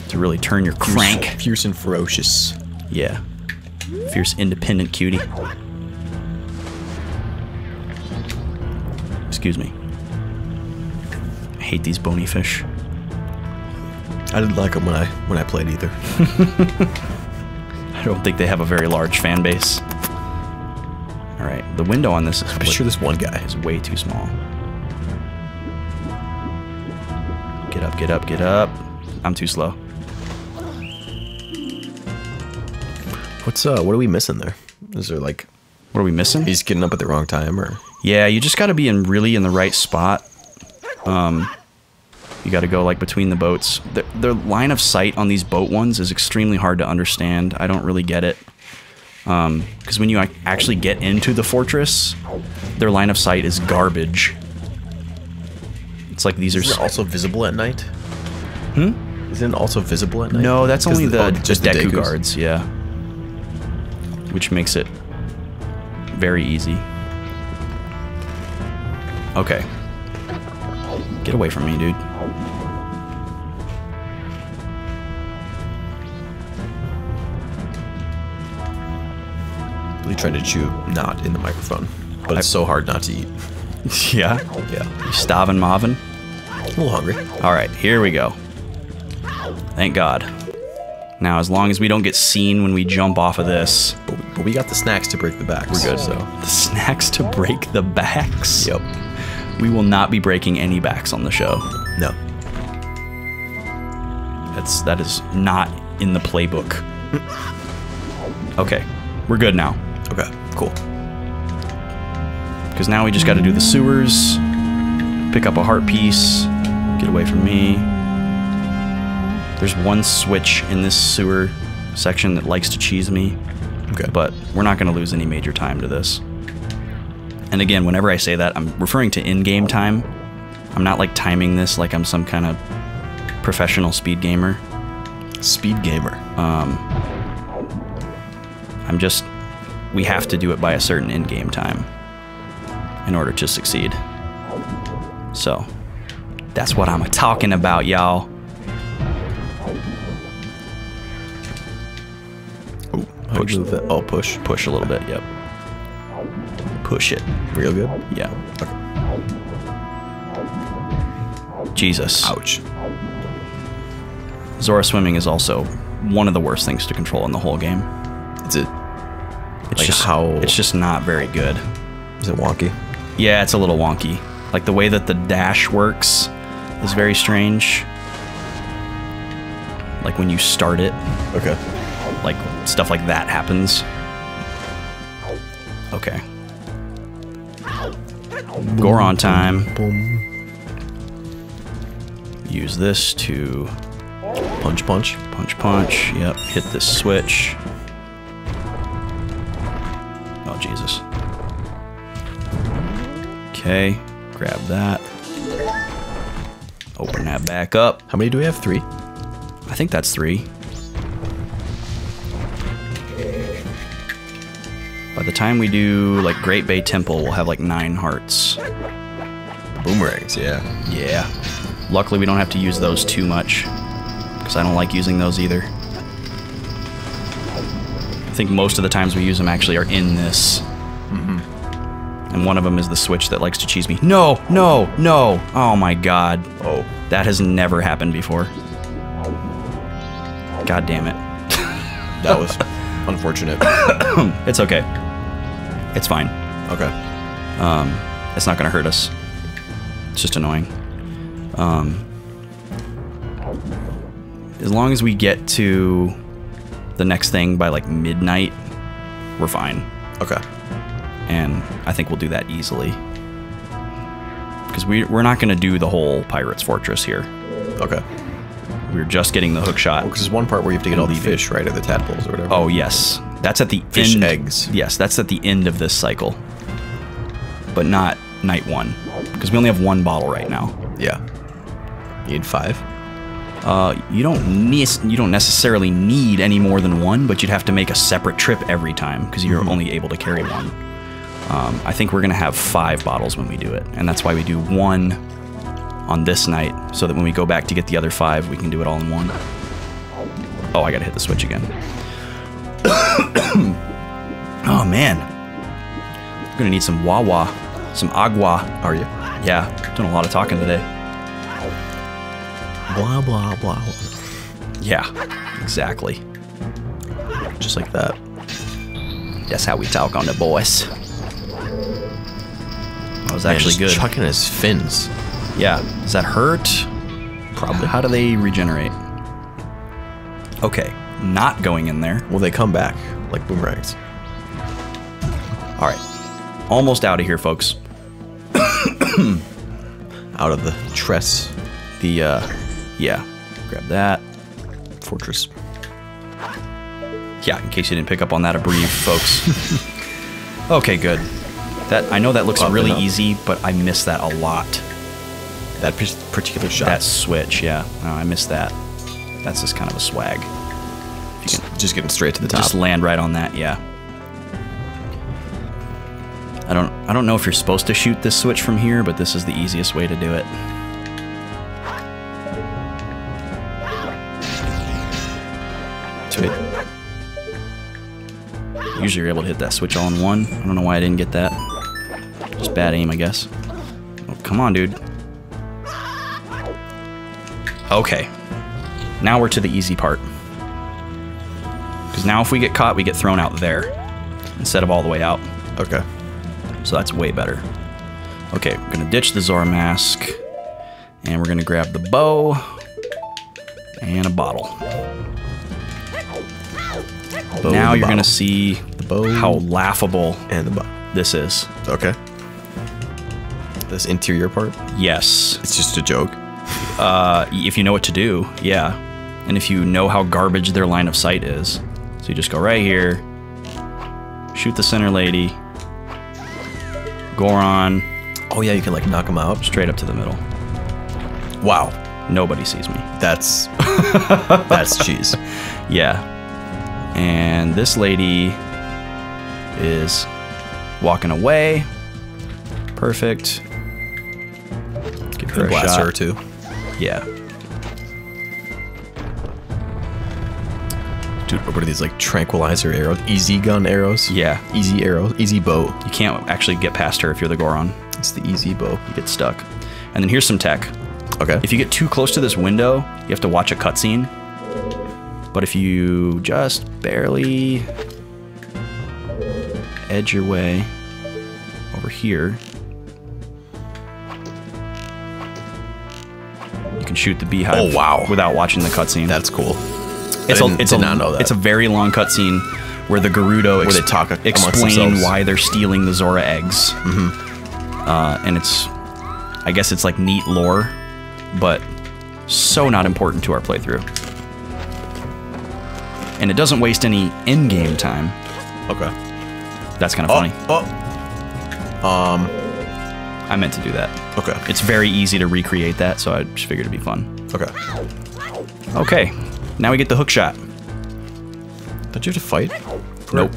To really turn your crank. Fierce and ferocious. Yeah. Fierce independent cutie. Excuse me. I hate these bony fish. I didn't like them when I played either. I don't think they have a very large fan base. All right, the window on this is I'm sure this one guy is way too small. Get up, get up, get up. I'm too slow. What are we missing there? Is there like, What are we missing? he's getting up at the wrong time, or? Yeah, you just got to be really in the right spot. You got to go like between the boats. The line of sight on these boat ones is extremely hard to understand. I don't really get it. Because when you actually get into the fortress, their line of sight is garbage. It's like these Is it are... also visible at night? Isn't it also visible at night? No, that's 'Cause only just the the Deku Dekus. guards, yeah. Which makes it very easy. Okay. Get away from me, dude. Really trying to chew not in the microphone, but it's so hard not to eat. Yeah? Yeah, You starving, Marvin? a little hungry. All right, here we go. Thank God. Now, as long as we don't get seen when we jump off of this, But we got the snacks to break the backs. we're good. So, The snacks to break the backs. yep. We will not be breaking any backs on the show. No. That is not in the playbook. Okay, we're good now. Okay. Cool. Because now we just got to do the sewers, pick up a heart piece, get away from me. There's one switch in this sewer section that likes to cheese me, Okay. but we're not going to lose any major time to this. And again, whenever I say that, I'm referring to in-game time. I'm not like timing this like I'm some kind of professional speed gamer. Speed gamer. I'm just, we have to do it by a certain in-game time in order to succeed. So, that's what I'm talking about, y'all. Oh, how do you move that? Oh, push. Push a little bit, yep. Push it, Real good. yeah. Okay. Jesus. Ouch. Zora swimming is also one of the worst things to control in the whole game. Is it? It's Like just how- it's just not very good. Is it wonky? Yeah, it's a little wonky. Like the way that the dash works is very strange. Like when you start it, Okay. like stuff like that happens. Okay. Goron time. Boom. Use this to Punch, punch. punch, punch. Yep, hit this switch. Oh, Jesus. Okay, grab that. Open that back up. How many do we have? 3? I think that's 3. By the time we do like Great Bay Temple, we'll have like 9 hearts. Boomerangs, yeah. Yeah. Luckily, we don't have to use those too much, because I don't like using those either. I think most of the times we use them actually are in this. And one of them is the switch that likes to cheese me. No, no, no. Oh my God. Oh. That has never happened before. God damn it. That was unfortunate. It's okay. It's fine. Okay. It's not gonna hurt us. It's just annoying. As long as we get to the next thing by like midnight, we're fine. Okay. And I think we'll do that easily. Because we're not gonna do the whole Pirate's Fortress here. Okay. We're just getting the hook shot. Because there's one part where you have to get all the leaving. fish, right? Or the tadpoles or whatever. Oh, yes. That's at the Fish end. eggs. Yes, that's at the end of this cycle. But not night 1. Because we only have 1 bottle right now. Yeah. You need 5? You don't necessarily need any more than 1, but you'd have to make a separate trip every time because you're only able to carry 1. I think we're gonna have 5 bottles when we do it, and that's why we do 1 on this night, so that when we go back to get the other 5, we can do it all in 1. Oh, I gotta hit the switch again. Oh man, I'm gonna need some Wawa, some agua. Are you? Yeah, doing a lot of talking today. Blah, blah, blah. Yeah, exactly. Just like that. That's how we talk on the boys. That was actually good. Chucking his fins. Yeah. Does that hurt? Probably. How do they regenerate? Okay. Not going in there. Well, they come back like boomerangs. All right. Almost out of here, folks. Out of the tress. Yeah. Grab that. Fortress. Yeah, in case you didn't pick up on that abbrev, folks. Okay, good. I know that looks really easy, but I miss that a lot. That particular shot. That switch, yeah. Oh, I miss that. That's just kind of a swag. If you can just getting straight to the top. just land right on that, yeah. I don't know if you're supposed to shoot this switch from here, but this is the easiest way to do it. Sweet. Usually you're able to hit that switch all in one. I don't know why I didn't get that. Just bad aim, I guess. Oh, come on, dude. Okay. Now we're to the easy part. Because now if we get caught, we get thrown out there instead of all the way out. Okay. So that's way better. Okay, we're going to ditch the Zora mask. And we're going to grab the bow and a bottle. Now you're going to see the bow how laughable and the bow. This is. Okay. This interior part? Yes. It's just a joke. If you know what to do, yeah. And if you know how garbage their line of sight is. So you just go right here, shoot the center lady, Goron. Oh yeah, you can like knock them out. Straight up to the middle. Wow. Nobody sees me. That's cheese. Yeah. And this lady is walking away. Perfect. Give her a blast shot. her too. Yeah. Dude, what are these like tranquilizer arrows? Easy gun arrows? Yeah. Easy arrow. Easy bow. You can't actually get past her if you're the Goron. It's the easy bow. You get stuck. And then here's some tech. Okay. If you get too close to this window, you have to watch a cutscene. But if you just barely edge your way over here, you can shoot the beehive. Oh, wow. Without watching the cutscene. That's cool. Did not know that. It's a very long cutscene where the Gerudo explain why they're stealing the Zora eggs. Mm-hmm. And I guess it's like neat lore, but so not important to our playthrough. And it doesn't waste any in-game time. Okay. That's kind of funny. I meant to do that. Okay. It's very easy to recreate that, so I just figured it'd be fun. Okay. Okay. Now we get the hook shot. Don't you have to fight? Nope.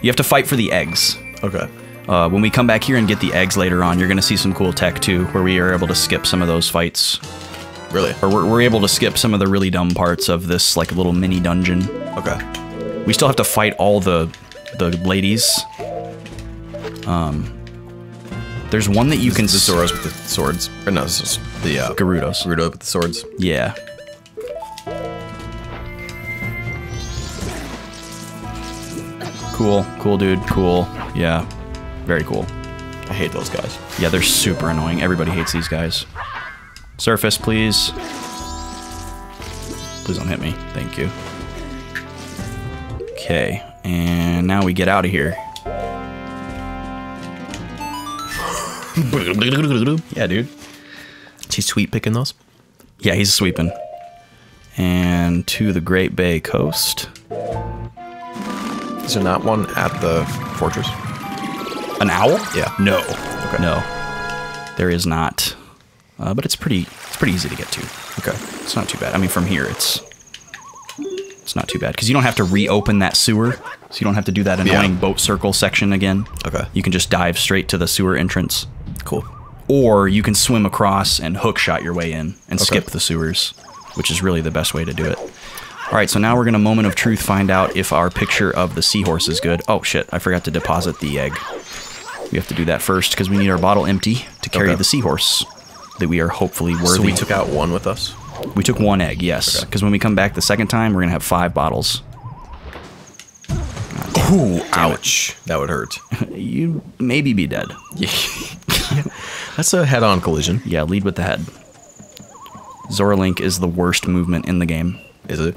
You have to fight for the eggs. Okay. When we come back here and get the eggs later on, you're going to see some cool tech too, where we are able to skip some of those fights. Really? Or we're able to skip some of the really dumb parts of this like little mini dungeon. Okay. We still have to fight all the ladies. There's one that you can... The Zoras with the swords. Or no, this is the... Gerudos. Gerudo with the swords. Yeah. Cool. Cool, dude. Cool. Yeah. Very cool. I hate those guys. Yeah, they're super annoying. Everybody hates these guys. Surface, please. Please don't hit me. Thank you. Okay. And now we get out of here. Yeah, dude. Is he sweet picking those? Yeah, he's sweeping. And to the Great Bay Coast. Is there not one at the fortress? An owl? Yeah. No. Okay. No. There is not. But it's pretty easy to get to. Okay. It's not too bad. I mean, from here, it's not too bad. Because you don't have to reopen that sewer. So you don't have to do that annoying boat circle section again. Okay. You can just dive straight to the sewer entrance. Cool. Or you can swim across and hook shot your way in and skip the sewers, which is really the best way to do it. All right, so now we're going to Moment of Truth find out if our picture of the seahorse is good. Oh, shit, I forgot to deposit the egg. We have to do that first because we need our bottle empty to carry the seahorse that we are hopefully worthy. So we took out one with us? We took 1 egg, yes. Because when we come back the second time, we're going to have 5 bottles. Ooh, ouch. That would hurt. You maybe be dead. That's a head-on collision. Yeah, lead with the head. Zoralink is the worst movement in the game. Is it?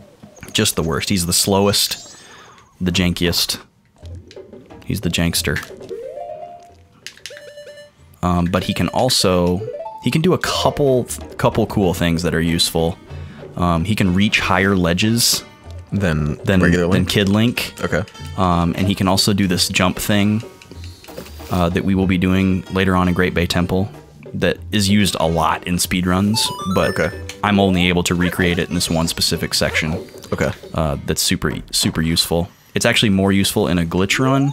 Just the worst. He's the slowest, the jankiest. He's the jankster. But he can also... He can do a couple cool things that are useful. He can reach higher ledges Than than regular Link? Kid Link. Okay. And he can also do this jump thing that we will be doing later on in Great Bay Temple that is used a lot in speedruns, but I'm only able to recreate it in this one specific section. Okay. That's super useful. It's actually more useful in a glitch run,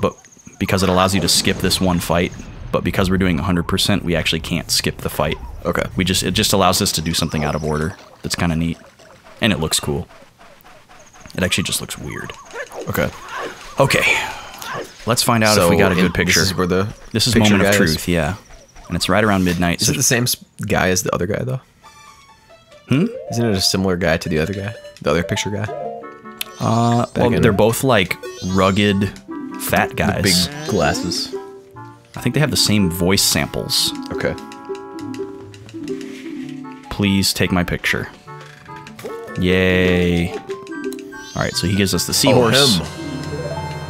but because it allows you to skip this one fight, but because we're doing 100%, we actually can't skip the fight. Okay. It just allows us to do something out of order. That's kind of neat. And it looks cool. It actually just looks weird. Okay. Okay. Let's find out if we got a good picture. This is where the This is picture Moment of guy Truth, yeah. And it's right around midnight. Is it the same guy as the other guy, though? Isn't it a similar guy to the other guy? The other picture guy? Well, they're both like rugged, fat guys. Big glasses. I think they have the same voice samples. Okay. Please take my picture. Yay. Alright, so he gives us the seahorse.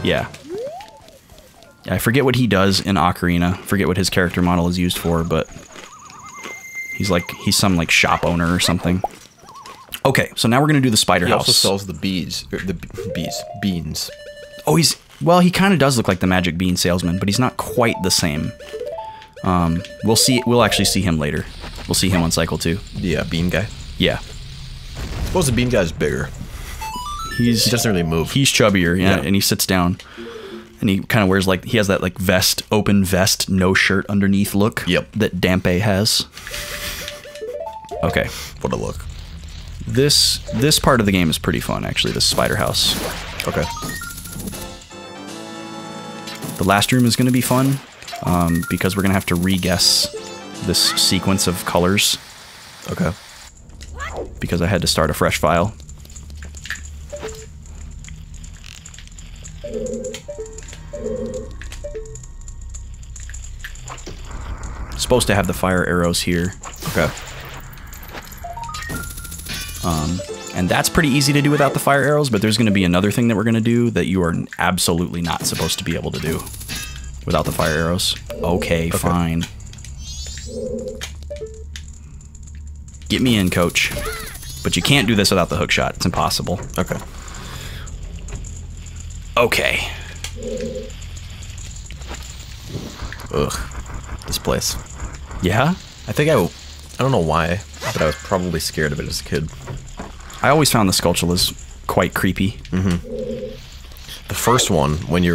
Yeah. I forget what he does in Ocarina. Forget what his character model is used for, but he's some like shop owner or something. Okay, so now we're gonna do the spider He house. also sells the beans. Beans. Oh, he kind of does look like the Magic Bean salesman, but he's not quite the same. We'll actually see him later. We'll see him on Cycle 2. Yeah, bean guy. Yeah. I suppose the bean guy's bigger. He doesn't really move. He's chubbier, yeah, and he sits down. And he kind of wears he has that like open vest, no shirt underneath look. Yep. That Dampe has. Okay. What a look. This part of the game is pretty fun, actually, this spider house. Okay. The last room is going to be fun, because we're going to have to re-guess this sequence of colors. Okay. Because I had to start a fresh file. Supposed to have the fire arrows here. Okay. And that's pretty easy to do without the fire arrows, but there's going to be another thing that we're going to do that you are absolutely not supposed to be able to do without the fire arrows. Okay, fine. Get me in, coach. But you can't do this without the hook shot. It's impossible. Okay. Okay. Ugh. This place. Yeah? I think I don't know why, but I was probably scared of it as a kid. I always found the Skulltulas quite creepy. The first one, when you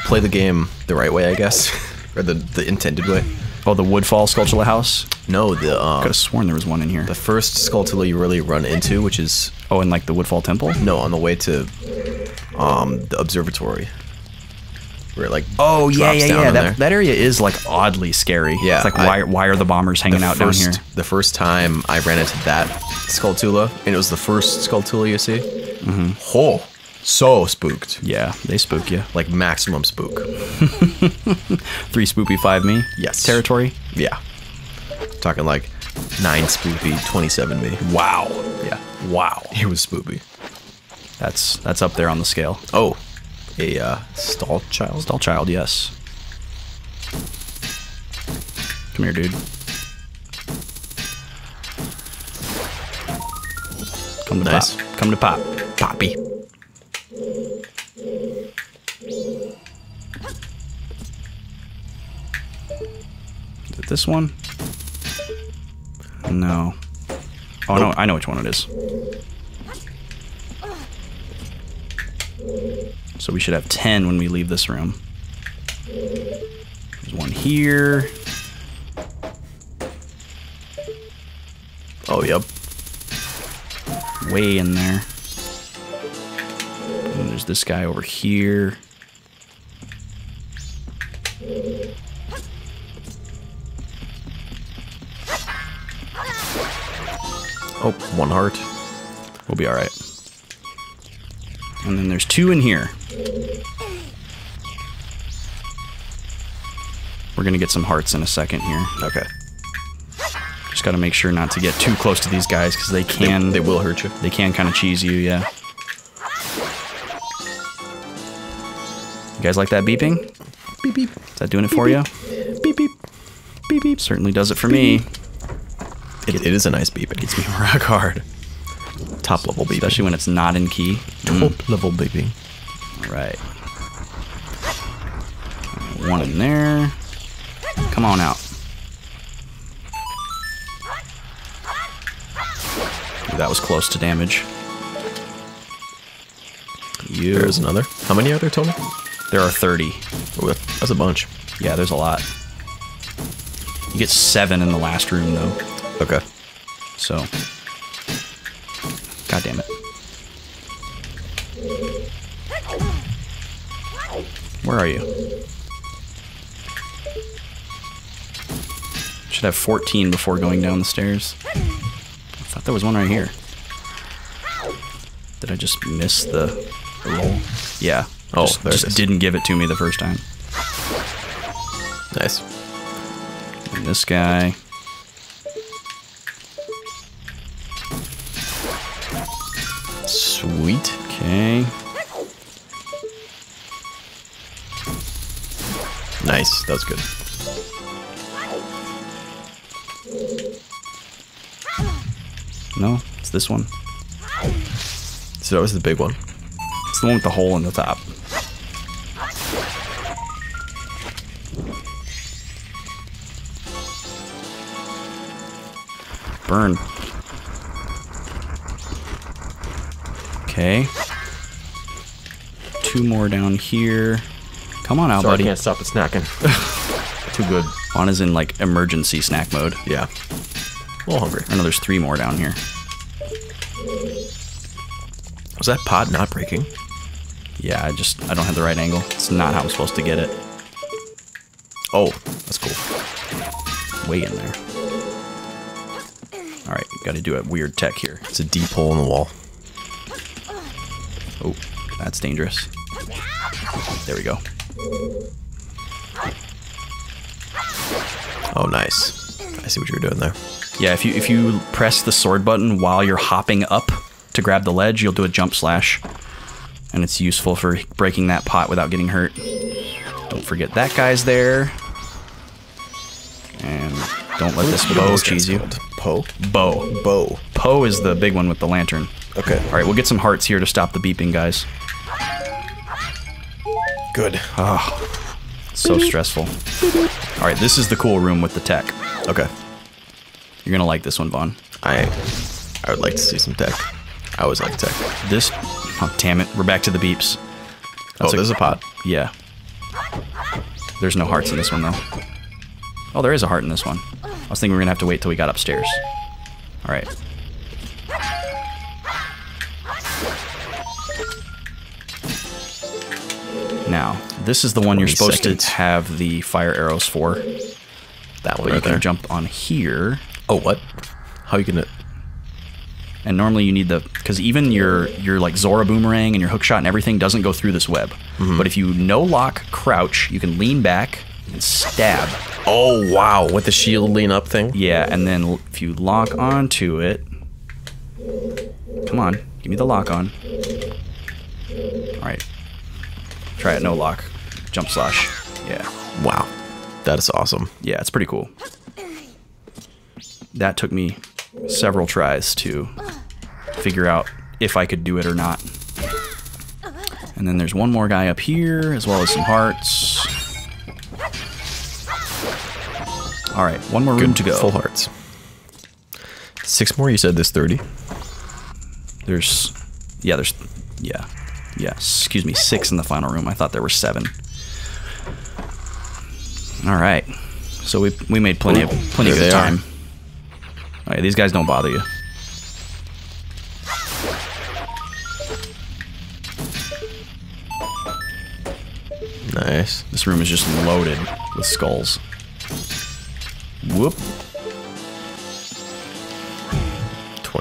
play the game the right way, I guess, or the intended way. Oh, the Woodfall Skulltula house? No, Could have sworn there was one in here. the first Skulltula you really run into, which is Oh, in like the Woodfall Temple? no, on the way to the observatory. Where it, like, Oh, drops yeah. down in there. That area is like oddly scary. Yeah, It's like why are the bombers hanging out down here? The first time I ran into that Skulltula, and it was the first Skulltula you see. Oh, so spooked. Yeah, they spook you. Like maximum spook. 3 spoopy, 5 me. Yes. Territory. Yeah. Talking like 9 spoopy, 27 me. Wow. Yeah. Wow. It was spoopy. That's up there on the scale. Oh, a stall child? Stall child, yes. Come here, dude. Come to Nice. pop. Come to pop. Poppy. Is it this one? No. Oh, no, I know which one it is. So we should have 10 when we leave this room. There's one here. Oh, yep. Way in there. And there's this guy over here. Oh, 1 heart. We'll be alright. And then there's 2 in here. We're gonna get some hearts in a second here. Okay. Just gotta make sure not to get too close to these guys, because they can... They will hurt you. They can kind of cheese you, yeah. You guys like that beeping? Beep, beep. Is that doing it for you? Beep, beep. Beep, beep. Certainly does it for me. It is a nice beeping. Gets me rock hard. Top level beeping. Especially when it's not in key. Top level beeping. Alright. 1 in there. Come on out. Ooh, that was close to damage. There's another. How many are there total? There are 30. Ooh, that's a bunch. Yeah, there's a lot. You get 7 in the last room, though. Okay. So. God damn it. Where are you? Should have 14 before going down the stairs. I thought there was one right here. Did I just miss the roll? Yeah. Oh, just, there it just is. didn't give it to me the first time. Nice. And this guy. Sweet. Okay. Nice. That was good. No, it's this one. So that was the big one. It's the one with the hole in the top. Burn. Okay. 2 more down here. Come on out, Sorry, buddy. I can't stop the snacking. Too good. Vaughn is in like emergency snack mode. Yeah. A little hungry. I know there's 3 more down here. Was that pod not breaking? Yeah, I don't have the right angle. It's not how I'm supposed to get it. Oh, that's cool. Way in there. Alright, gotta do a weird tech here. It's a deep hole in the wall. Oh, that's dangerous. There we go. Oh, nice. I see what you're doing there. Yeah, if you press the sword button while you're hopping up to grab the ledge, you'll do a jump slash. And it's useful for breaking that pot without getting hurt. Don't forget that guy's there. And don't let this bow cheese you. Poe? Bow. Bow. Poe is the big one with the lantern. Okay. Alright, we'll get some hearts here to stop the beeping, guys. Good. Oh, so stressful. Alright, this is the cool room with the tech. Okay. You're gonna like this one, Vaughn. I would like to see some tech. I always like tech. This... Oh, damn it. We're back to the beeps. Oh, there's a pot. Yeah. There's no hearts in this one, though. Oh, there is a heart in this one. I was thinking we were gonna have to wait till we got upstairs. Alright. Now, this is the one you're 20 supposed seconds. to have the fire arrows for. That one But you right can there. jump on here. Oh, what? How you gonna... And normally you need the... Because even your like Zora boomerang and your hook shot and everything doesn't go through this web. But if you no-lock crouch, you can lean back and stab. Oh, wow. With the shield lean up thing? Yeah, and then if you lock onto it... Come on, give me the lock on. Alright. Try it, no lock. Jump slash. Yeah. Wow. That is awesome. Yeah, it's pretty cool. That took me several tries to figure out if I could do it or not. And then there's one more guy up here, as well as some hearts. Alright, one more room to go. Full hearts. 6 more? You said there's 30? Yeah, excuse me, 6 in the final room. I thought there were 7. Alright. So we made plenty of There good they are. time. Alright, these guys don't bother you. Nice. This room is just loaded with skulls. Whoop.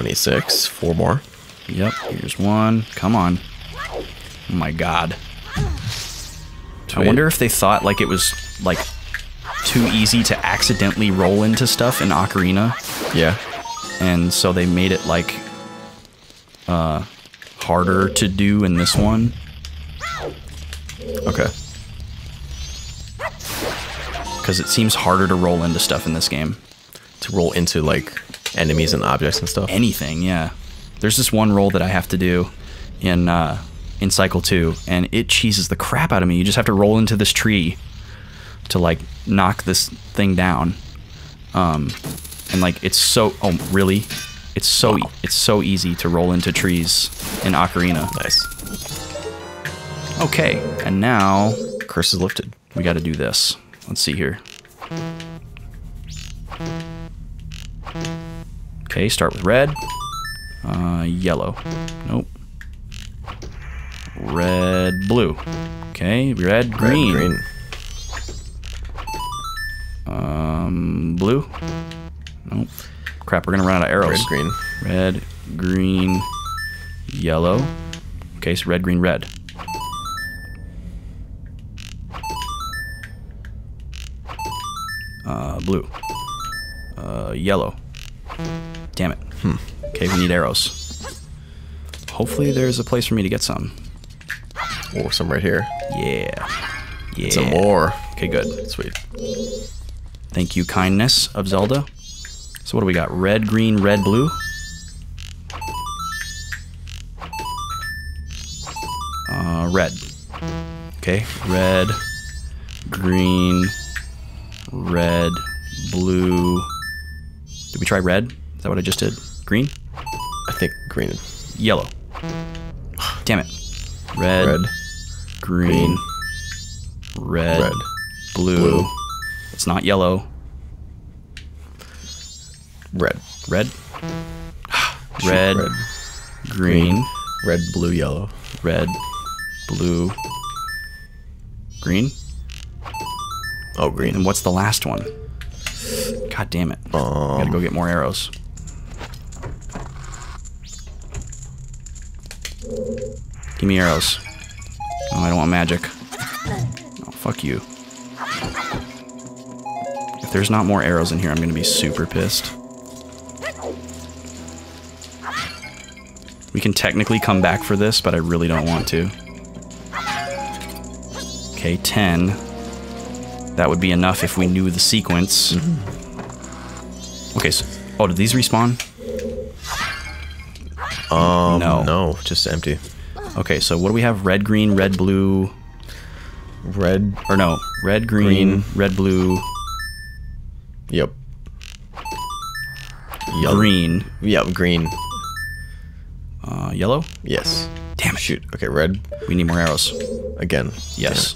26. 4 more. Yep, here's one. Come on. Oh my god. I wonder if they thought like it was like too easy to accidentally roll into stuff in Ocarina. Yeah. And so they made it like harder to do in this one. Okay. Because it seems harder to roll into stuff in this game. To roll into like enemies and objects and stuff. Anything, yeah. There's this one roll that I have to do in Cycle 2, and it cheeses the crap out of me. You just have to roll into this tree to like knock this thing down. And like it's so really? It's so easy to roll into trees in Ocarina. Nice. Okay, and now Curse is lifted. we got to do this. Let's see here. Okay, start with red. Yellow. Nope. Red, blue. Okay, red, green. Red, green. Blue. Nope. Crap, we're gonna run out of arrows. Red, green. Red, green, yellow. Okay, so red, green, red. Blue. Yellow. Damn it. Okay, we need arrows. Hopefully there's a place for me to get some. Oh, some right here. Yeah. Yeah. Some more. Okay, good. Sweet. Thank you, kindness of Zelda. So what do we got? Red, green, red, blue. Red. Okay, red, green, red, blue. Did we try red? Is that what I just did? Green? I think green. Yellow. Damn it. Red, Red. green, red, Red. blue. It's not yellow. Red. Red. Shoot, Red, Red. green, Red, blue, yellow. red, blue, green. Oh, green. And what's the last one? God damn it. Gotta go get more arrows. Give me arrows. Oh, I don't want magic. Oh, fuck you. If there's not more arrows in here, I'm gonna be super pissed. We can technically come back for this, but I really don't want to. Okay, 10. That would be enough if we knew the sequence. Okay, so... Oh, did these respawn? No. No, just empty. Okay, so what do we have? Red, green, red, blue... Red. Or no. Red, green, red, blue... Yep. Yellow. Green. Yep, green. Yellow? Yes. Damn it. Shoot. Okay, red. We need more arrows. Again. Yes.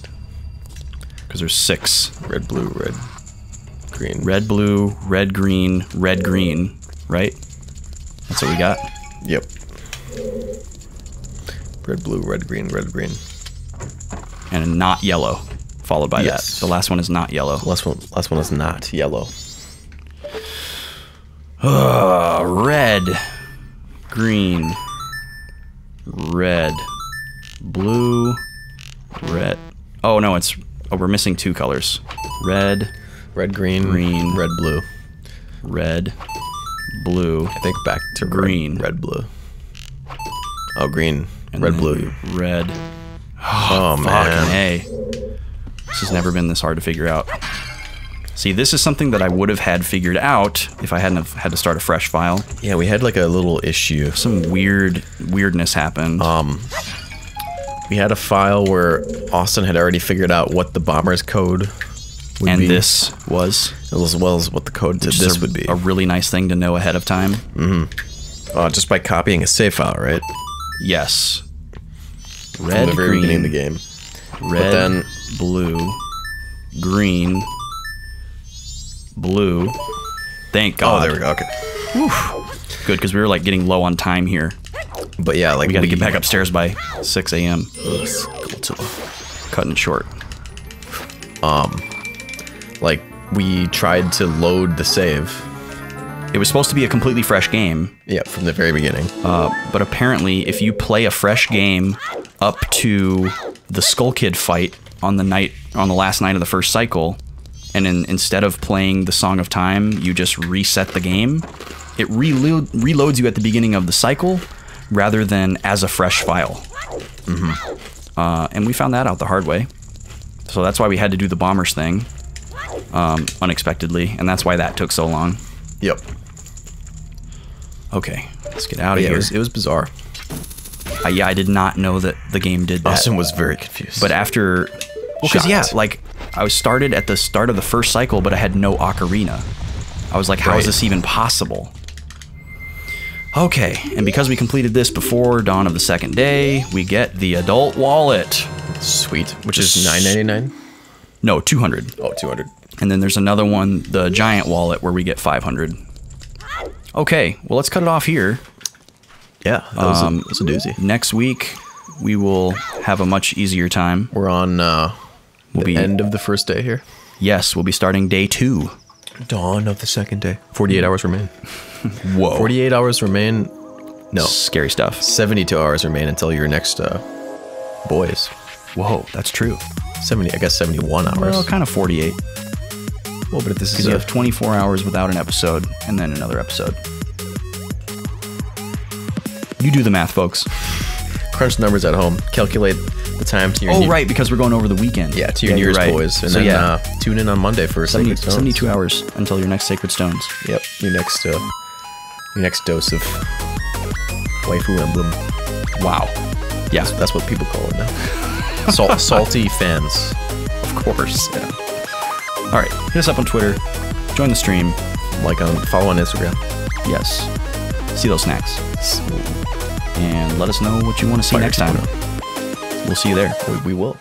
Because there's 6. Red, blue, red, green. Red, blue, red, green, right? That's what we got? Yep. Red, blue, red, green, red, green. And not yellow, followed by Yes. that. The last one is not yellow. Last one is not yellow. Red, green, red, blue, red. Oh, no, it's... Oh, we're missing 2 colors. Red, Red, green, Green. red, blue. red, blue, I think back to Green. red, blue. Oh, green, and red, then blue. red. Oh, Fucking man. A. This has never been this hard to figure out. See, this is something that I would have had figured out if I hadn't have had to start a fresh file. Yeah, we had like a little issue. Some weirdness happened. We had a file where Austin had already figured out what the bomber's code would and be, this was as well as what the code to this would be. a really nice thing to know ahead of time. Just by copying a save file, right? Yes. From Red, the very green, beginning of the game. red, then- blue, green, blue. Thank God. Oh, there we go. Okay. Good, because we were like getting low on time here. But yeah, like We got to get back upstairs by 6 a.m. Cutting it short. Like we tried to load the save It was supposed to be a completely fresh game, Yeah, from the very beginning. but apparently if you play a fresh game up to the Skull Kid fight on the last night of the first cycle, and instead of playing the Song of Time, you just reset the game, it reloads you at the beginning of the cycle rather than as a fresh file. And we found that out the hard way. So that's why we had to do the Bombers thing unexpectedly, and that's why that took so long. Yep. Okay, let's get out of Yeah, here. it was bizarre. Yeah, I did not know that the game did that. Austin was very confused. But after... Well, because, yeah, like, I was started at the start of the first cycle, but I had no ocarina. I was like, how is Right. this even possible? Okay, and because we completed this before dawn of the second day, we get the adult wallet. Sweet. Which is $9.99? No, 200. Oh, 200. And then there's another one, the giant wallet, where we get 500. Okay, well, let's cut it off here. Yeah, that was a doozy. Next week, we will have a much easier time. We're on the be- end of the first day here. Yes, we'll be starting day 2. Dawn of the second day. 48 hours remain. Whoa. 48 hours remain. No, Scary stuff. 72 hours remain until your next boys. Whoa, that's true. 70, I guess 71 hours. Well, kind of 48. Well, but if this is Because you have 24 hours without an episode, and then another episode. You do the math, folks. crunch numbers at home, calculate the time to your Oh, right, because we're going over the weekend. Yeah, to your you're nearest right. boys. And so, then yeah, tune in on Monday for 70, Sacred Stones. 72 hours until your next Sacred Stones. Yep, your next dose of waifu emblem. Wow. Yeah, That's what people call it now. Salty fans. of course. Yeah. All right, hit us up on Twitter. Join the stream. Follow on Instagram. Yes. See those snacks. And let us know what you want to see Fire next time. Twitter. We'll see you there. We will.